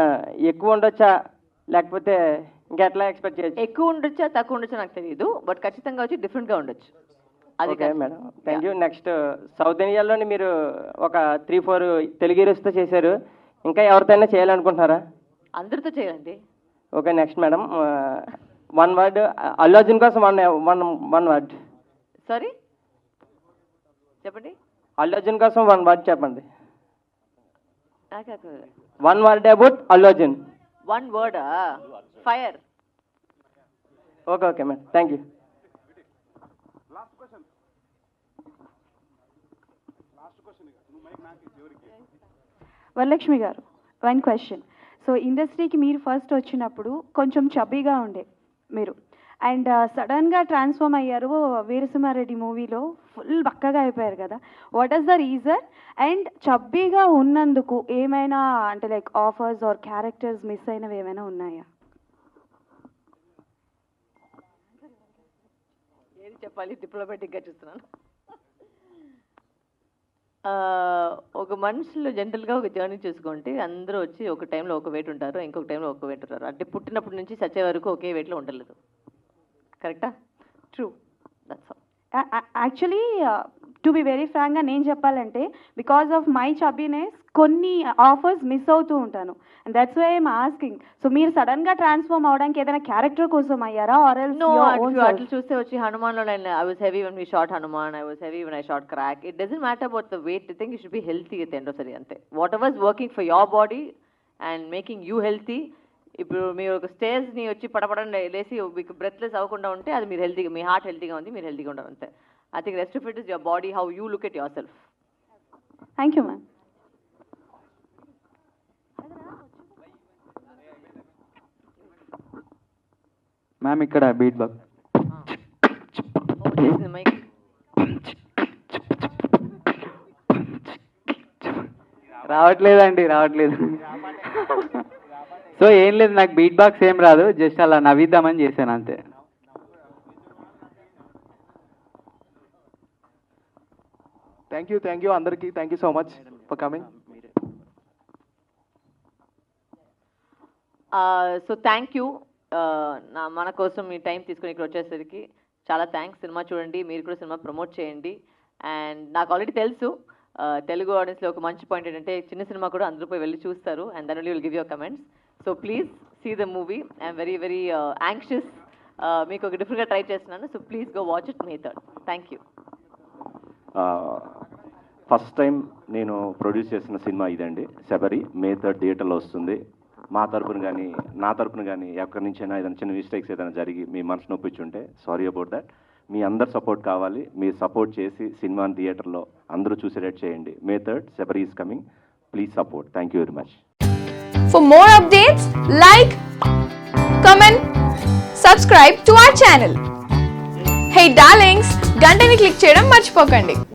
ఎక్కువ ఉండొచ్చా, లేకపోతే ఇంకా ఎట్లా ఎక్స్పెక్ట్ చేయొచ్చు? ఎక్కువ ఉండొచ్చా తక్కువ ఉండొచ్చా నాకు తెలియదు, బట్ ఖచ్చితంగా వచ్చి డిఫరెంట్గా ఉండొచ్చు. అది okay madam, thank you. Next south ఇండియాలోని మీరు ఒక 3-4 తెలుగు హీరోస్తో చేశారు, ఇంకా ఎవరితోనైనా చేయాలనుకుంటున్నారా? అందరితో చేయాలండి. Okay, next madam, 1 word Allu Arjun కోసం వన్ వర్డ్. సారీ చెప్పండి. అల్లు అర్జున్ కోసం 1 వర్డ్ చెప్పండి. 1 word about Allu Arjun. 1 word fire. Okay okay madam, thank you. Varalakshmi గారు, 1 క్వశ్చన్. సో ఇండస్ట్రీకి మీరు ఫస్ట్ వచ్చినప్పుడు కొంచెం చబ్బీగా ఉండే మీరు, అండ్ సడన్గా ట్రాన్స్ఫార్మ్ అయ్యారు వీరసింహారెడ్డి మూవీలో, ఫుల్ బక్కగా అయిపోయారు కదా. What is the reason? And చబ్బీగా ఉన్నందుకు ఏమైనా అంటే like offers or characters miss అయినవి ఏమైనా ఉన్నాయా? ఏది చెప్పాలి, డిప్లొమాటిక్గా చూస్తున్నాను. ఒక మనుషులు జనరల్గా ఒక జర్నీ చూసుకుంటే అందరూ వచ్చి ఒక టైంలో ఒక వెయిట్ ఉంటారు, ఇంకొక టైంలో ఒక వెయిట్ ఉంటారు. అంటే పుట్టినప్పటి నుంచి చచ్చే వరకు ఒకే వెయిట్లో ఉండలేదు. కరెక్టా? True, that's all. Actually to be very ఫ్రాంక్గా నేను చెప్పాలంటే బికాస్ ఆఫ్ మై చబ్బీనెస్ కొన్ని ఆఫర్స్ మిస్ అవుతూ ఉంటాను. And that's why I'm asking. So మీరు సడన్గా ట్రాన్స్ఫార్మ్ అవడానికి ఏదైనా క్యారెక్టర్ కోసం అయ్యారా ఆర్ ఎల్స్ No, అట్లా చూస్తే వచ్చి హనుమాన్లో I was heavy when we shot Hanuman, I was heavy when I shot Crack. It doesn't matter about the weight. I think you should be healthy at the end of the day అంతే. Whatever is working for your body and making you healthy. ఇప్పుడు మీరు ఒక స్టేజ్ని వచ్చి పడపడని లేసి మీకు బ్రెత్లెస్ అవ్వకుండా ఉంటే అది మీరు హెల్తీగా, మీ హార్ట్ హెల్తీగా ఉంది, మీరు హెల్తీగా ఉండరు అంతే. I think rest of it is your body, how you look at yourself. Thank you ma'am. Ma'am ఇక్కడ బీట్ బాక్ రావట్లేదు. సో ఏం లేదు, నాకు బీట్ బాక్స్ ఏం రాదు, జస్ట్ అలా నవ్విద్దామని చేశాను అంతే. థ్యాంక్ యూ అందరికీ. Thank you so much for coming. So thank you మన కోసం మీ టైం తీసుకుని ఇక్కడ వచ్చేసరికి చాలా థ్యాంక్స్. సినిమా చూడండి, మీరు కూడా సినిమా ప్రమోట్ చేయండి. అండ్ నాకు ఆల్రెడీ తెలుసు తెలుగు ఆడియన్స్లో ఒక మంచి పాయింట్ ఏంటంటే చిన్న సినిమా కూడా అందరూ పోయి వెళ్ళి చూస్తారు and then only will give your comments. So please see the movie. I'm very very anxious. మీకు ఒక డిఫరెంట్గా ట్రై చేస్తున్నాను. So please go watch it May 3rd. Thank you. First time నేను ప్రొడ్యూస్ చేసిన సినిమా ఇదండి, శబరి. May 3rd థియేటర్లో వస్తుంది. మా తరపున కానీ నా తరపున కానీ ఎక్కడి నుంచైనా ఏదైనా చిన్న మిస్టేక్స్ ఏదైనా జరిగి మీ మనసు నొప్పించుంటే సారీ అబౌట్ దట్. మీ అందరు సపోర్ట్ కావాలి. మీరు సపోర్ట్ చేసి సినిమాని థియేటర్లో అందరూ చూసేటట్టు చేయండి. May 3rd Sabari is coming. Please support. Thank you very much. For more updates, like, comment, subscribe to our channel. Hey darlings, గంటని click చేయడం మర్చిపోకండి.